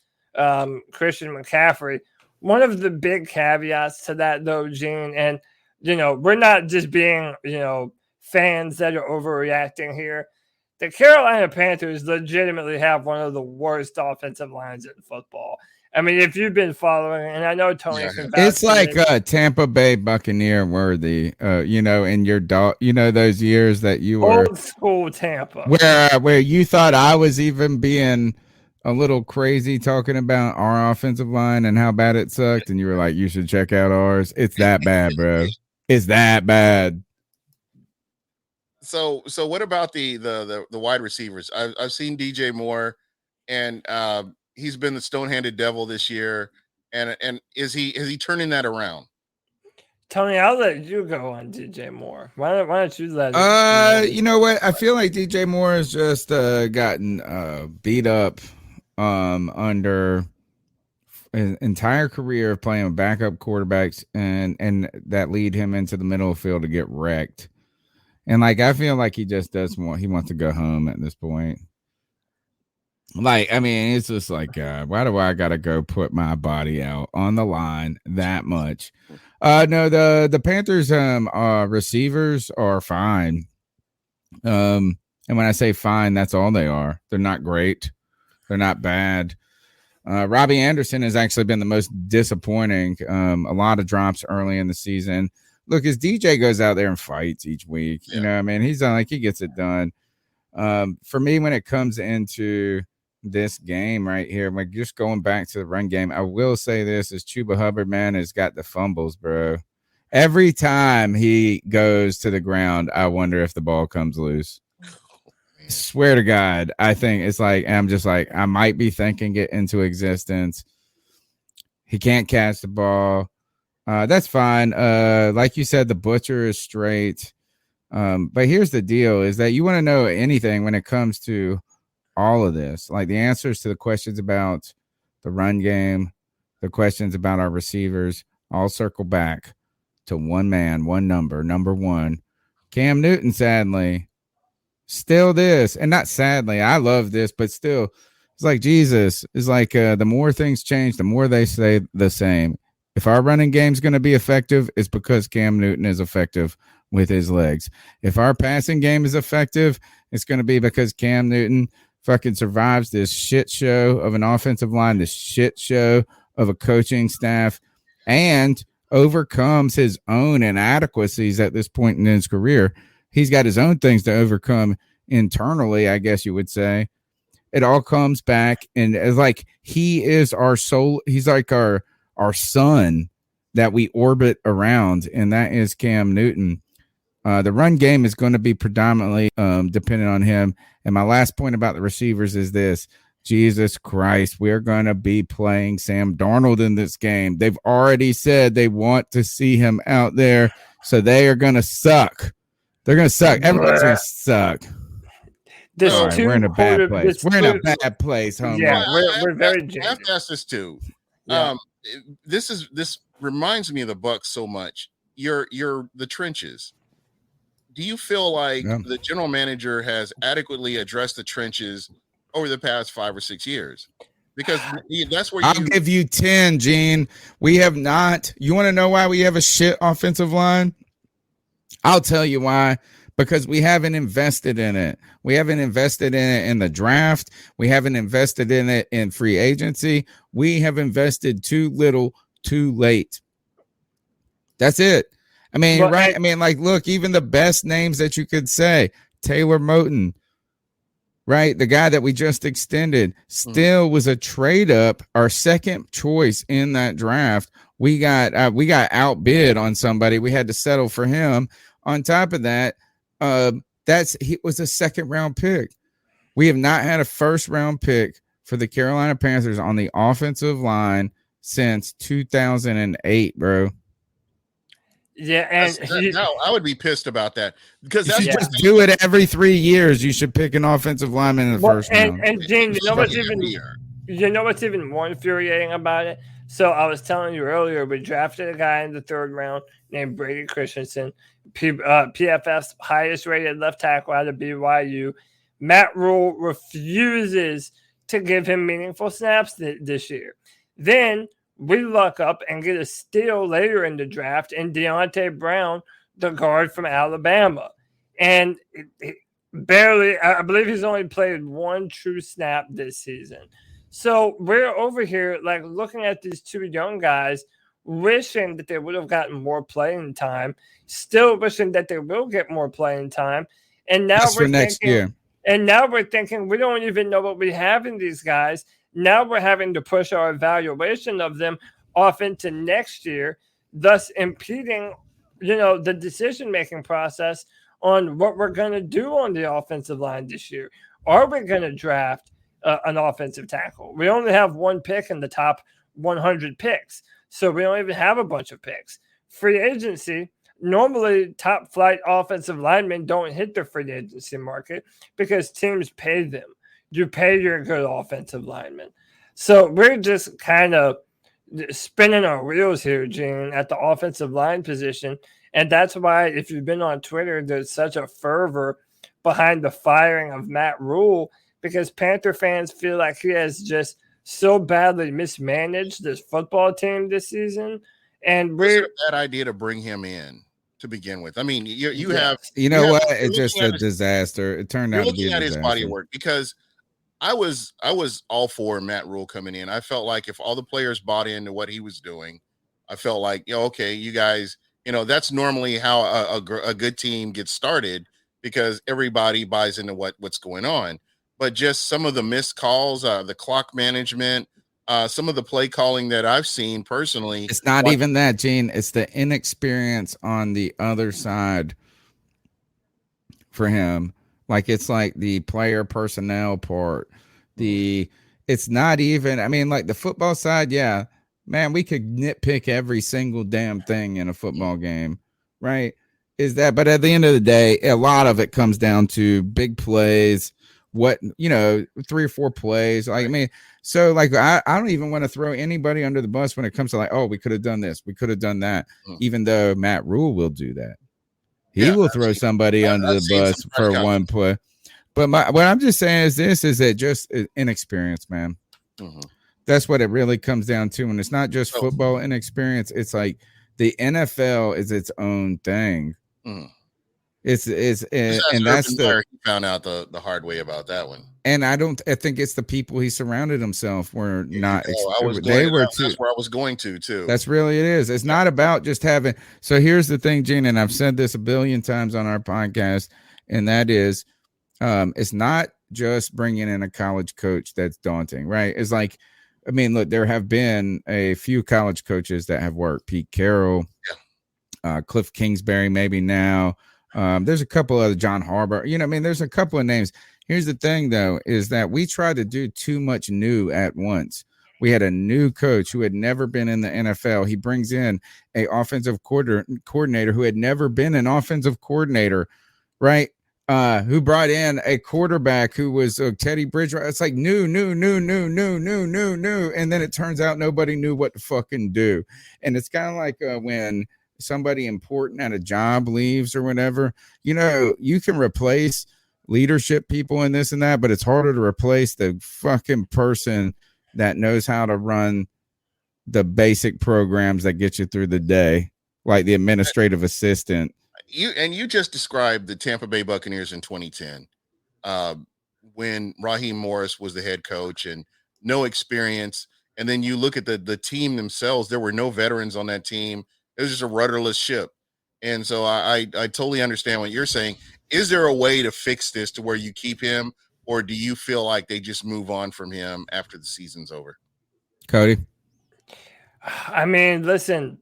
Christian McCaffrey. One of the big caveats to that, though, Gene, and, we're not just being, fans that are overreacting here. The Carolina Panthers legitimately have one of the worst offensive lines in football. I mean, if you've been following, and I know Tony, it's like Tampa Bay Buccaneer worthy, in your those years that you were old school Tampa, where you thought I was even being a little crazy talking about our offensive line and how bad it sucked, and you were like, you should check out ours. It's that bad, bro. It's that bad. So what about the wide receivers? I've seen DJ Moore, and he's been the stone-handed devil this year, and is he turning that around? Tony, I'll let you go on DJ Moore. Why don't you let you know what? I feel like DJ Moore has just gotten beat up under entire career of playing with backup quarterbacks and that lead him into the middle of the field to get wrecked. And like, I feel like he just he wants to go home at this point. Like, I mean, it's just like, why do I got to go put my body out on the line that much? No, the Panthers receivers are fine. And when I say fine, that's all they are. They're not great. They're not bad. Robbie Anderson has actually been the most disappointing. A lot of drops early in the season. Look, his DJ goes out there and fights each week. Yeah. You know, I mean, he's like, he gets it done. For me, when it comes into this game right here, like just going back to the run game, I will say this is Chuba Hubbard, man, has got the fumbles, bro. Every time he goes to the ground, I wonder if the ball comes loose. Swear to God, I think it's like, I'm just like, I might be thinking it into existence. He can't catch the ball. That's fine. Like you said, the butcher is straight. But here's the deal is that you want to know anything when it comes to all of this, like the answers to the questions about the run game, the questions about our receivers, all circle back to one man, one number one. Cam Newton, sadly, still this, and not sadly, I love this, but still, it's like Jesus. It's like the more things change, the more they stay the same. If our running game's going to be effective, it's because Cam Newton is effective with his legs. If our passing game is effective, it's going to be because Cam Newton fucking survives this shit show of an offensive line, this shit show of a coaching staff, and overcomes his own inadequacies at this point in his career. He's got his own things to overcome internally, I guess you would say. It all comes back, and it's like he is our soul. He's like our sun that we orbit around, and that is Cam Newton. The run game is going to be predominantly dependent on him. And my last point about the receivers is this. Jesus Christ, we're going to be playing Sam Darnold in this game. They've already said they want to see him out there, so they are going to suck. They're going to suck. Everyone's going to suck. Right, we're in a bad place. We're in a bad place, homie. Yeah, we're very I have to ask this too. Yeah. This reminds me of the Bucs so much. You're the trenches. Do you feel like the general manager has adequately addressed the trenches over the past 5 or 6 years? Because that's where I'll give you 10, Gene. We have not. You want to know why we have a shit offensive line? I'll tell you why. Because we haven't invested in it. We haven't invested in it in the draft. We haven't invested in it in free agency. We have invested too little, too late. That's it. I mean, well, right? I mean, like, look, even the best names that you could say, Taylor Moton, right? The guy that we just extended still was a trade up, our second choice in that draft. We got outbid on somebody. We had to settle for him. On top of that, he was a second round pick. We have not had a first round pick for the Carolina Panthers on the offensive line since 2008, bro. Yeah, and no, I would be pissed about that because you should just do it every 3 years. You should pick an offensive lineman in the first round. And James, you know what's even more infuriating about it? So I was telling you earlier, we drafted a guy in the third round named Brady Christensen, PFF's highest rated left tackle out of BYU. Matt Rule refuses to give him meaningful snaps this year. Then we luck up and get a steal later in the draft in Deontay Brown, the guard from Alabama. And barely, I believe he's only played one true snap this season. So we're over here like looking at these two young guys, wishing that they would have gotten more playing time, still wishing that they will get more playing time. And now we're next year. And now we're thinking we don't even know what we have in these guys. Now we're having to push our evaluation of them off into next year, thus impeding, the decision-making process on what we're going to do on the offensive line this year. Are we going to draft an offensive tackle? We only have one pick in the top 100 picks, so we don't even have a bunch of picks. Free agency, normally top-flight offensive linemen don't hit the free agency market because teams pay them. You pay your good offensive linemen. So we're just kind of spinning our wheels here, Gene, at the offensive line position. And that's why, if you've been on Twitter, there's such a fervor behind the firing of Matt Rule, because Panther fans feel like he has just so badly mismanaged this football team this season. And Was it a bad idea to bring him in to begin with? I mean, you have, you know you what? have, It's just a disaster. It turned out to be a disaster. His body of work, because I was all for Matt Rule coming in. I felt like if all the players bought into what he was doing, I felt like, okay, you guys, that's normally how a good team gets started, because everybody buys into what's going on. But just some of the missed calls, the clock management, some of the play calling that I've seen personally. It's not even that, Gene. It's the inexperience on the other side for him. Like, it's like the player personnel part. It's not even, I mean, like the football side, yeah, man, we could nitpick every single damn thing in a football game, right? But at the end of the day, a lot of it comes down to big plays. 3 or 4 plays. Like, I mean, so like, I don't even want to throw anybody under the bus when it comes to like, oh, we could have done this, we could have done that, even though Matt Rule will do that. He will throw somebody under the bus for one play. But what I'm just saying is that just inexperience, man. Mm-hmm. That's what it really comes down to. And it's not just football inexperience. It's like the NFL is its own thing. Mm. And that's he found out the hard way about that one. And I think it's the people he surrounded himself were not. That's where I was going to too. That's really it is. It's not about just having. So here's the thing, Gene, and I've said this a billion times on our podcast, and that is, it's not just bringing in a college coach that's daunting, right? It's like, I mean, look, there have been a few college coaches that have worked. Pete Carroll, Cliff Kingsbury, maybe now. There's a couple other, John Harbaugh, I mean, there's a couple of names. Here's the thing, though, is that we try to do too much new at once. We had a new coach who had never been in the NFL. He brings in a offensive coordinator who had never been an offensive coordinator, right? Who brought in a quarterback who was Teddy Bridgewater. It's like new. And then it turns out nobody knew what to fucking do. And it's kind of like when somebody important at a job leaves or whatever, you can replace leadership people and this and that, but it's harder to replace the fucking person that knows how to run the basic programs that get you through the day, like the administrative assistant. You just described the Tampa Bay Buccaneers in 2010, when Raheem Morris was the head coach and no experience. And then you look at the team themselves, there were no veterans on that team. It was just a rudderless ship. And so I totally understand what you're saying. Is there a way to fix this to where you keep him, or do you feel like they just move on from him after the season's over? Cody? I mean, listen,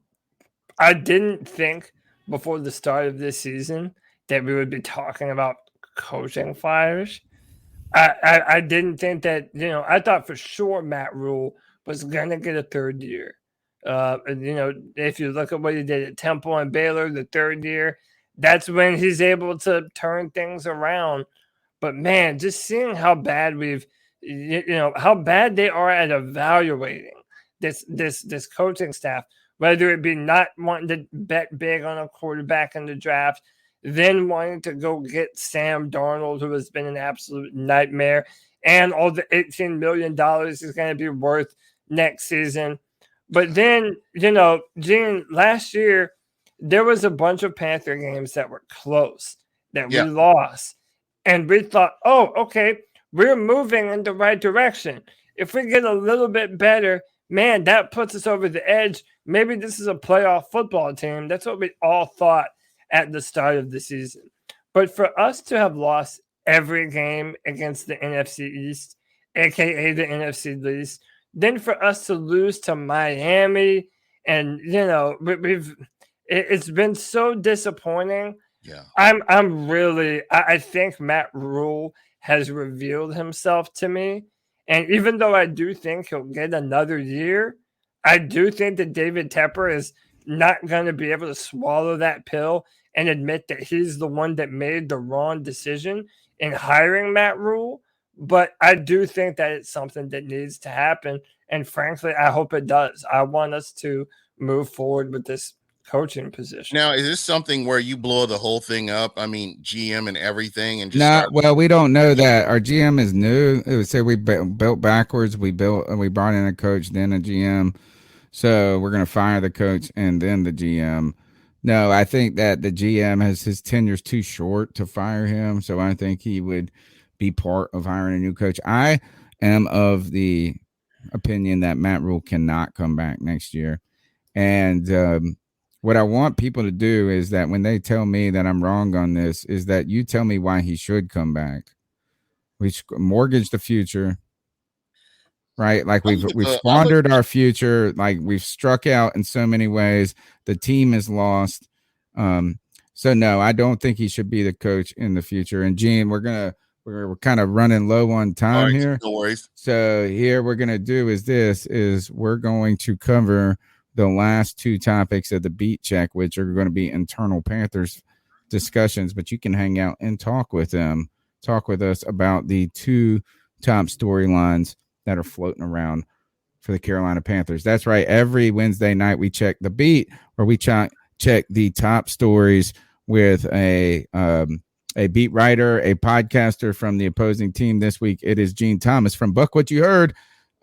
I didn't think before the start of this season that we would be talking about coaching fires. I didn't think that, I thought for sure Matt Rule was going to get a third year. If you look at what he did at Temple and Baylor, the third year, that's when he's able to turn things around. But man, just seeing how bad how bad they are at evaluating this coaching staff, whether it be not wanting to bet big on a quarterback in the draft, then wanting to go get Sam Darnold, who has been an absolute nightmare, and all the $18 million is going to be worth next season. But then, Gene, last year, there was a bunch of Panther games that were close, that we lost. And we thought, oh, okay, we're moving in the right direction. If we get a little bit better, man, that puts us over the edge. Maybe this is a playoff football team. That's what we all thought at the start of the season. But for us to have lost every game against the NFC East, a.k.a. the NFC East, then for us to lose to Miami, and it's been so disappointing. Yeah, I think Matt Rule has revealed himself to me, and even though I do think he'll get another year, I do think that David Tepper is not going to be able to swallow that pill and admit that he's the one that made the wrong decision in hiring Matt Rule. But I do think that it's something that needs to happen. And frankly, I hope it does. I want us to move forward with this coaching position. Now, is this something where you blow the whole thing up? I mean, GM and everything, and just Nah, start? well, we don't know that. Our GM is new. It would say we built backwards. We brought in a coach, then a GM. So we're going to fire the coach and then the GM. No, I think that the GM has his tenure's too short to fire him. So I think he would be part of hiring a new coach. I am of the opinion that Matt Rule cannot come back next year. And what I want people to do is that when they tell me that I'm wrong on this, is that you tell me why he should come back. We mortgage the future, right? Like we've squandered our future. Like we've struck out in so many ways. The team is lost. So no, I don't think he should be the coach in the future. And Gene, we're kind of running low on time here. No worries. So here we're gonna do is we're going to cover the last two topics of the beat check, which are going to be internal Panthers discussions, but you can hang out and talk with us about the two top storylines that are floating around for the Carolina Panthers. That's right. Every Wednesday night we check the beat, or we check the top stories with a beat writer, a podcaster from the opposing team. This week it is Gene Thomas from Buck What You Heard,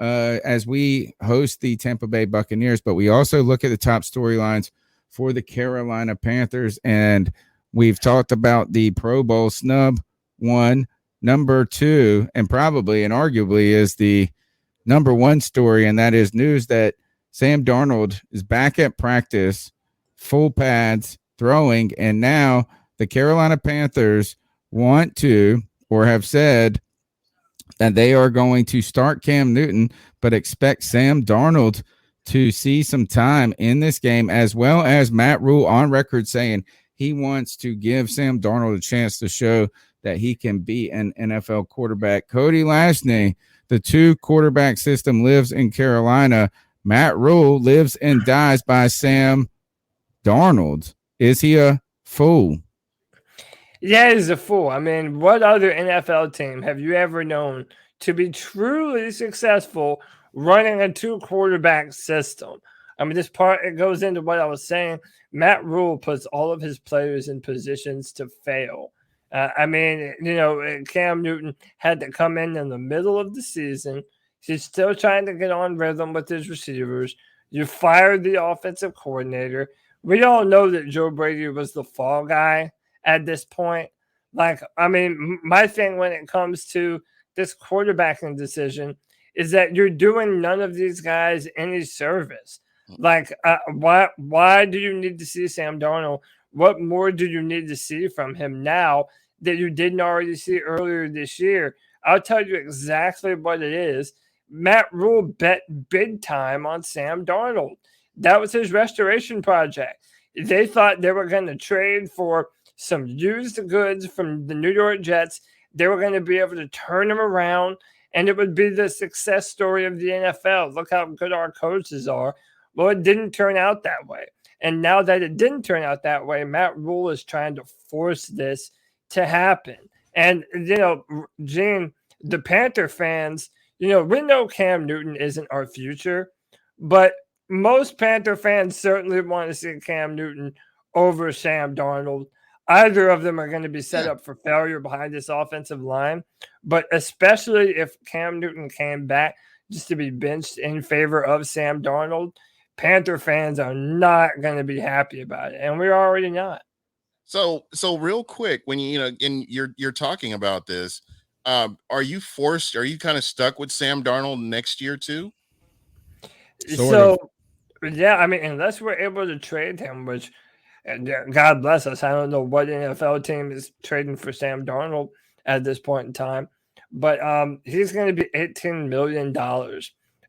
as we host the Tampa Bay Buccaneers, but we also look at the top storylines for the Carolina Panthers. And we've talked about the Pro Bowl snub, one. Number two, and probably and arguably is the number one story, and that is news that Sam Darnold is back at practice, full pads, throwing, and now the Carolina Panthers want to, or have said, that they are going to start Cam Newton, but expect Sam Darnold to see some time in this game, as well as Matt Rule on record saying he wants to give Sam Darnold a chance to show that he can be an NFL quarterback. Cody Lashney, the two quarterback system lives in Carolina. Matt Rule lives and dies by Sam Darnold. Is he a fool? Yeah, he's a fool. I mean, what other NFL team have you ever known to be truly successful running a two quarterback system? I mean, this part, it goes into what I was saying. Matt Rule puts all of his players in positions to fail. I mean, Cam Newton had to come in the middle of the season. He's still trying to get on rhythm with his receivers. You fired the offensive coordinator. We all know that Joe Brady was the fall guy at this point. Like, I mean, my thing when it comes to this quarterbacking decision is that you're doing none of these guys any service. Like, why do you need to see Sam Darnold? What more do you need to see from him now that you didn't already see earlier this year? I'll tell you exactly what it is. Matt Rule bet big time on Sam Darnold. That was his restoration project. They thought they were going to trade for some used goods from the New York Jets. They were going to be able to turn them around, and it would be the success story of the NFL. Look how good our coaches are. Well, it didn't turn out that way. And now that it didn't turn out that way, Matt Rule is trying to force this to happen. And, Gene, the Panther fans, we know Cam Newton isn't our future, but most Panther fans certainly want to see Cam Newton over Sam Darnold. Either of them are going to be set up for failure behind this offensive line, but especially if Cam Newton came back just to be benched in favor of Sam Darnold, Panther fans are not going to be happy about it, and we're already not. So real quick, when you're talking about this, are you kind of stuck with Sam Darnold next year too? Yeah, I mean, unless we're able to trade him, which God bless us, I don't know what NFL team is trading for Sam Darnold at this point in time, but he's going to be $18 million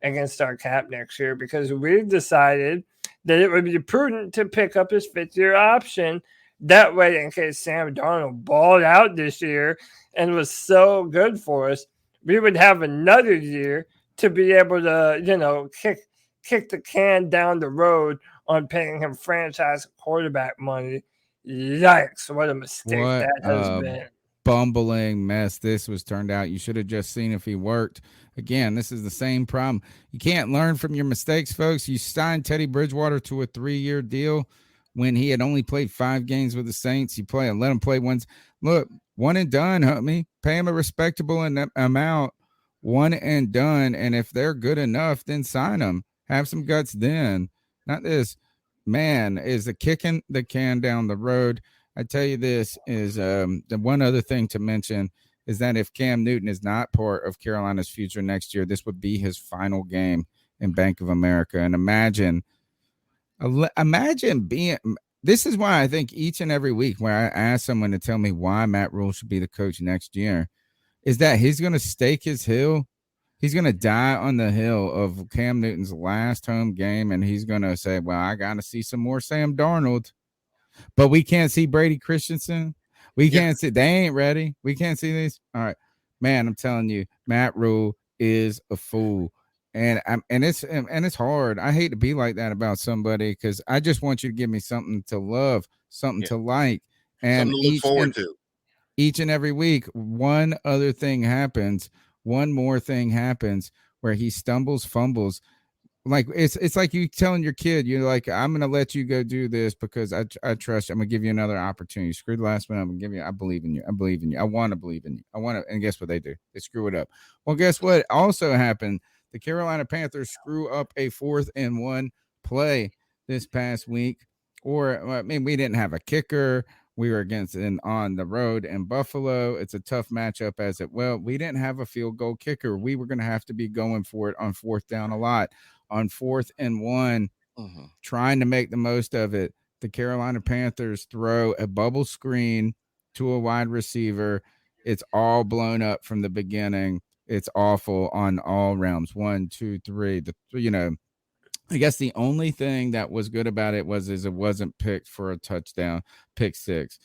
against our cap next year because we've decided that it would be prudent to pick up his fifth-year option. That way, in case Sam Darnold balled out this year and was so good for us, we would have another year to be able to, kick the can down the road on paying him franchise quarterback money. Yikes, what a mistake that has been. bumbling mess this was turned out. You should have just seen if he worked. Again, this is the same problem. You can't learn from your mistakes, folks. You signed Teddy Bridgewater to a 3-year deal when he had only played 5 games with the Saints. You let him play once. Look, one and done, homie. Pay him a respectable amount. One and done. And if they're good enough, then sign them. Have some guts then. Not this. Man, is the kicking the can down the road. I tell you this is the one other thing to mention is that if Cam Newton is not part of Carolina's future next year, this would be his final game in Bank of America. And imagine being – this is why I think each and every week when I ask someone to tell me why Matt Rule should be the coach next year is that he's going to stake his hill. He's going to die on the hill of Cam Newton's last home game, and he's going to say, well, I got to see some more Sam Darnold. But we can't see Brady Christensen. We can't see. They ain't ready. We can't see these. All right, man. I'm telling you, Matt Rule is a fool, and it's hard. I hate to be like that about somebody because I just want you to give me something to love, something to like, and something to look forward to. Each and every week, one other thing happens. One more thing happens where he stumbles, fumbles. Like it's like you telling your kid, you're like, I'm gonna let you go do this because I trust you. I'm gonna give you another opportunity. Screw the last one. I'm gonna give you. I believe in you. I believe in you. I want to believe in you. I want to. And guess what they do? They screw it up. Well, guess what also happened? The Carolina Panthers screw up a 4th and 1 play this past week. Or I mean, we didn't have a kicker. We were on the road in Buffalo. It's a tough matchup as it well. We didn't have a field goal kicker. We were going to have to be going for it on 4th down a lot. On 4th and 1, trying to make the most of it. The Carolina Panthers throw a bubble screen to a wide receiver. It's all blown up from the beginning. It's awful on all realms. 1, 2, 3. I guess the only thing that was good about it is it wasn't picked for a touchdown, pick 6,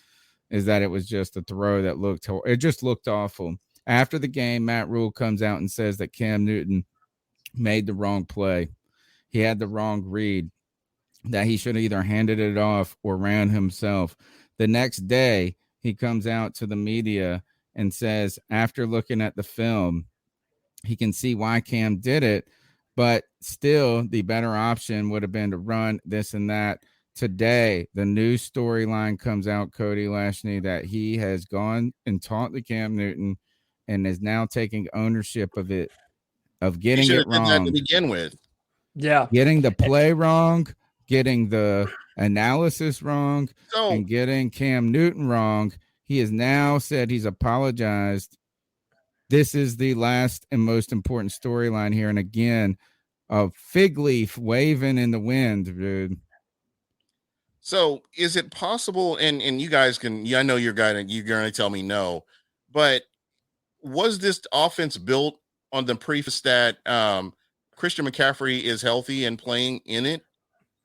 is that it was just a throw that looked awful. After the game, Matt Rule comes out and says that Cam Newton made the wrong play. He had the wrong read, that he should have either handed it off or ran himself. The next day, he comes out to the media and says, after looking at the film, he can see why Cam did it, but still the better option would have been to run this and that. Today, the new storyline comes out, Cody Lashney, that he has gone and talked to Cam Newton and is now taking ownership of it, of getting it wrong. That to begin with. Yeah. Getting the play wrong, getting the analysis wrong, and getting Cam Newton wrong. He has now said he's apologized. This is the last and most important storyline here. And again, a fig leaf waving in the wind, dude. So is it possible, and you guys can, I know you're going to tell me no, but was this offense built on the preface that Christian McCaffrey is healthy and playing in it?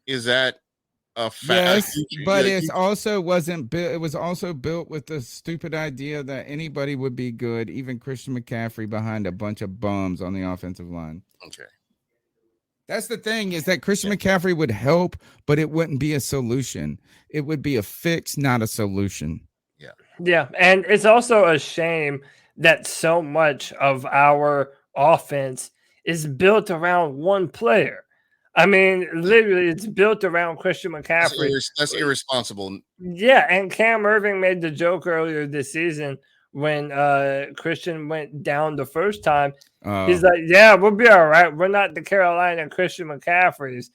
Is that a fact? Yes, but it also wasn't built. It was also built with the stupid idea that anybody would be good, even Christian McCaffrey, behind a bunch of bums on the offensive line. Okay. That's the thing, is that Christian McCaffrey would help, but it wouldn't be a solution. It would be a fix, not a solution. Yeah. Yeah. And it's also a shame that so much of our offense is built around one player. I mean, literally, it's built around Christian McCaffrey. That's irresponsible. Yeah, and Cam Irving made the joke earlier this season when Christian went down the first time. He's like, yeah, we'll be all right. We're not the Carolina Christian McCaffreys.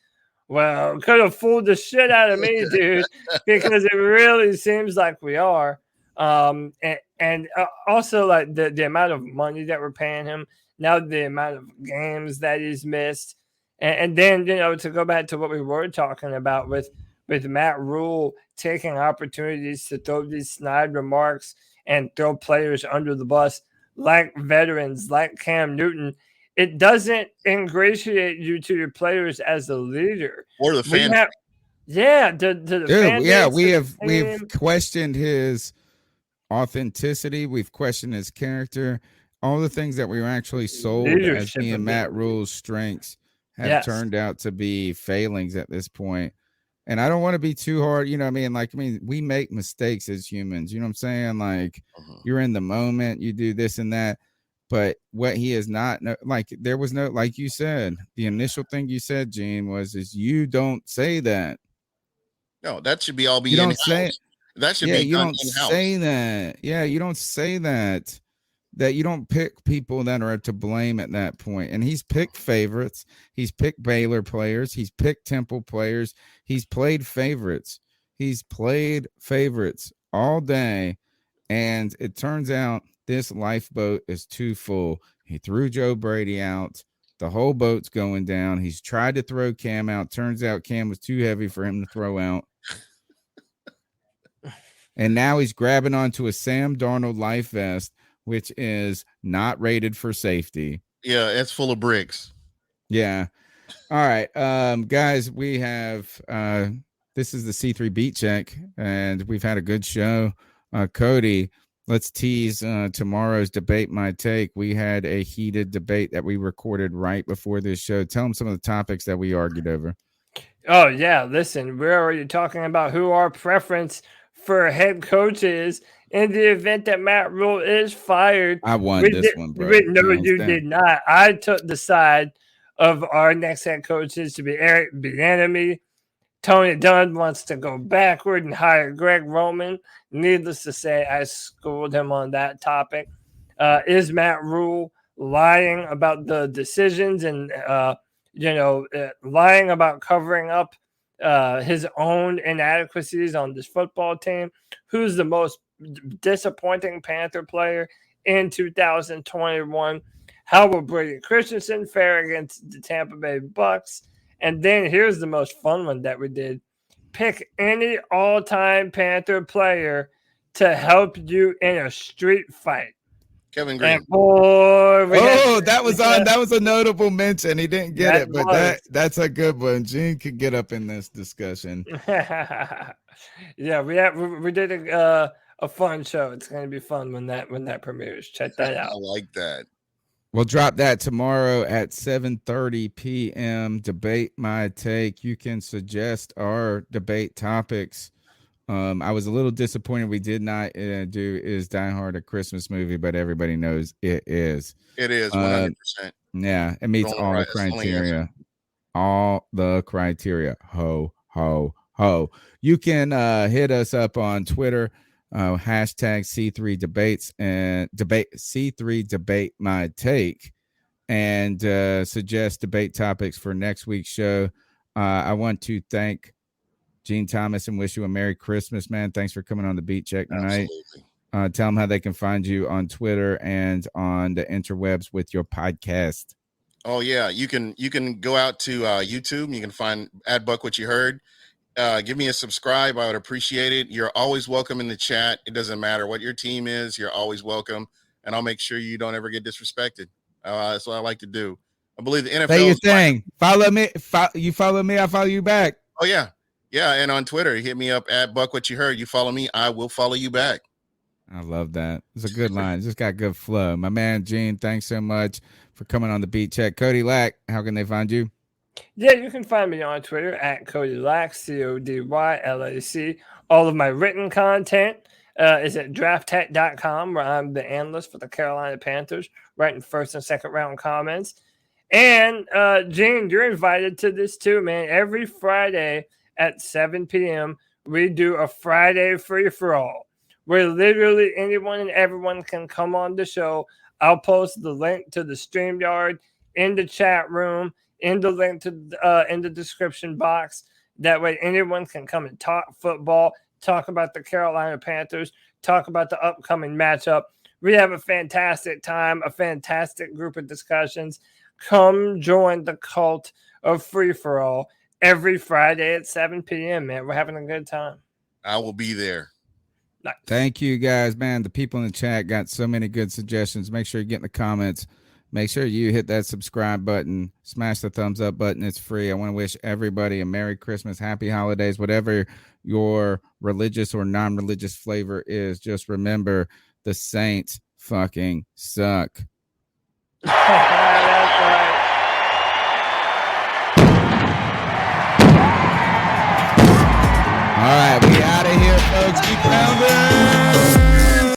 Well, could have fooled the shit out of me, dude, because it really seems like we are. And also, like, the amount of money that we're paying him, now the amount of games that he's missed. And then, to go back to what we were talking about with Matt Rule taking opportunities to throw these snide remarks and throw players under the bus, like veterans, like Cam Newton, it doesn't ingratiate you to your players as a leader. Or the fans. We've questioned his authenticity. We've questioned his character. All the things that we were actually sold as being Matt Rule's strengths have turned out to be failings at this point. And I don't want to be too hard. You know what I mean? Like, we make mistakes as humans. You know what I'm saying? Like, you're in the moment, you do this and that. But what he is not, like, there was no, like you said, the initial thing you said, Gene, is you don't say that. No, that should be all be You don't in-house. say, That should yeah, be you done don't in-house. say that. Yeah, you don't say that. That you don't pick people that are to blame at that point. And he's picked favorites. He's picked Baylor players. He's picked Temple players. He's played favorites. He's played favorites all day. And it turns out this lifeboat is too full. He threw Joe Brady out. The whole boat's going down. He's tried to throw Cam out. Turns out Cam was too heavy for him to throw out. And now he's grabbing onto a Sam Darnold life vest, which is not rated for safety. Yeah, it's full of bricks. Yeah. All right. Guys, we have this is the C3 Beat Check, and we've had a good show. Cody, let's tease tomorrow's Debate My Take. We had a heated debate that we recorded right before this show. Tell them some of the topics that we argued over. Oh, yeah. Listen, we're already talking about who our preference for head coach is in the event that Matt Rule is fired. I won this one, bro. No, you did not. I took the side of our next head coaches to be Eric Bieniemy. Tony Dunn wants to go backward and hire Greg Roman. Needless to say, I schooled him on that topic. Is Matt Rule lying about the decisions and, lying about covering up his own inadequacies on this football team? Who's the most disappointing Panther player in 2021? How will Brady Christensen fare against the Tampa Bay Bucks? And then here's the most fun one that we did. Pick any all-time Panther player to help you in a street fight. Kevin Green. That was a notable mention. He didn't get it, but that's a good one. Gene could get up in this discussion. Yeah, we did a fun show. It's going to be fun when that premieres. Check that out. I like that. We'll drop that tomorrow at 7:30 p.m. Debate My Take. You can suggest our debate topics. I was a little disappointed we did not do Is Die Hard a Christmas movie, but everybody knows it is. It is 100%. Yeah, it meets all the criteria. All the criteria. Ho, ho, ho. You can hit us up on Twitter. Hashtag C3 debates and debate C3 debate my take and suggest debate topics for next week's show. I want to thank Gene Thomas and wish you a Merry Christmas, man. Thanks for coming on the Beat Check tonight. Tell them how they can find you on Twitter and on the interwebs with your podcast. Oh yeah, you can go out to YouTube. You can find Buck What You Heard. Give me a subscribe. I would appreciate it. You're always welcome in the chat. It doesn't matter what your team is. You're always welcome. And I'll make sure you don't ever get disrespected. That's what I like to do. I believe the NFL. Say your thing. Follow me. You follow me. I follow you back. Oh, yeah. Yeah. And on Twitter, hit me up at Buck What You Heard. You follow me. I will follow you back. I love that. It's a good line. It's just got good flow. My man, Gene, thanks so much for coming on the Beat Check. Cody Lack, how can they find you? Yeah, you can find me on Twitter at Cody Lack, CODYLAC. All of my written content is at drafttech.com, where I'm the analyst for the Carolina Panthers, writing first and second round comments. And Gene, you're invited to this too, man. Every Friday at 7 p.m., we do a Friday free for all, where literally anyone and everyone can come on the show. I'll post the link to the StreamYard in the chat room, in the link to in the description box. That way anyone can come and talk football, talk about the Carolina Panthers, talk about the upcoming matchup. We have a fantastic time, a fantastic group of discussions. Come join the cult of free-for-all every Friday at 7 p.m., man. We're having a good time. I will be there. Nice. Thank you, guys, man. The people in the chat got so many good suggestions. Make sure you get in the comments. Make sure you hit that subscribe button, smash the thumbs up button. It's free. I want to wish everybody a Merry Christmas, Happy Holidays, whatever your religious or non-religious flavor is. Just remember, the Saints fucking suck.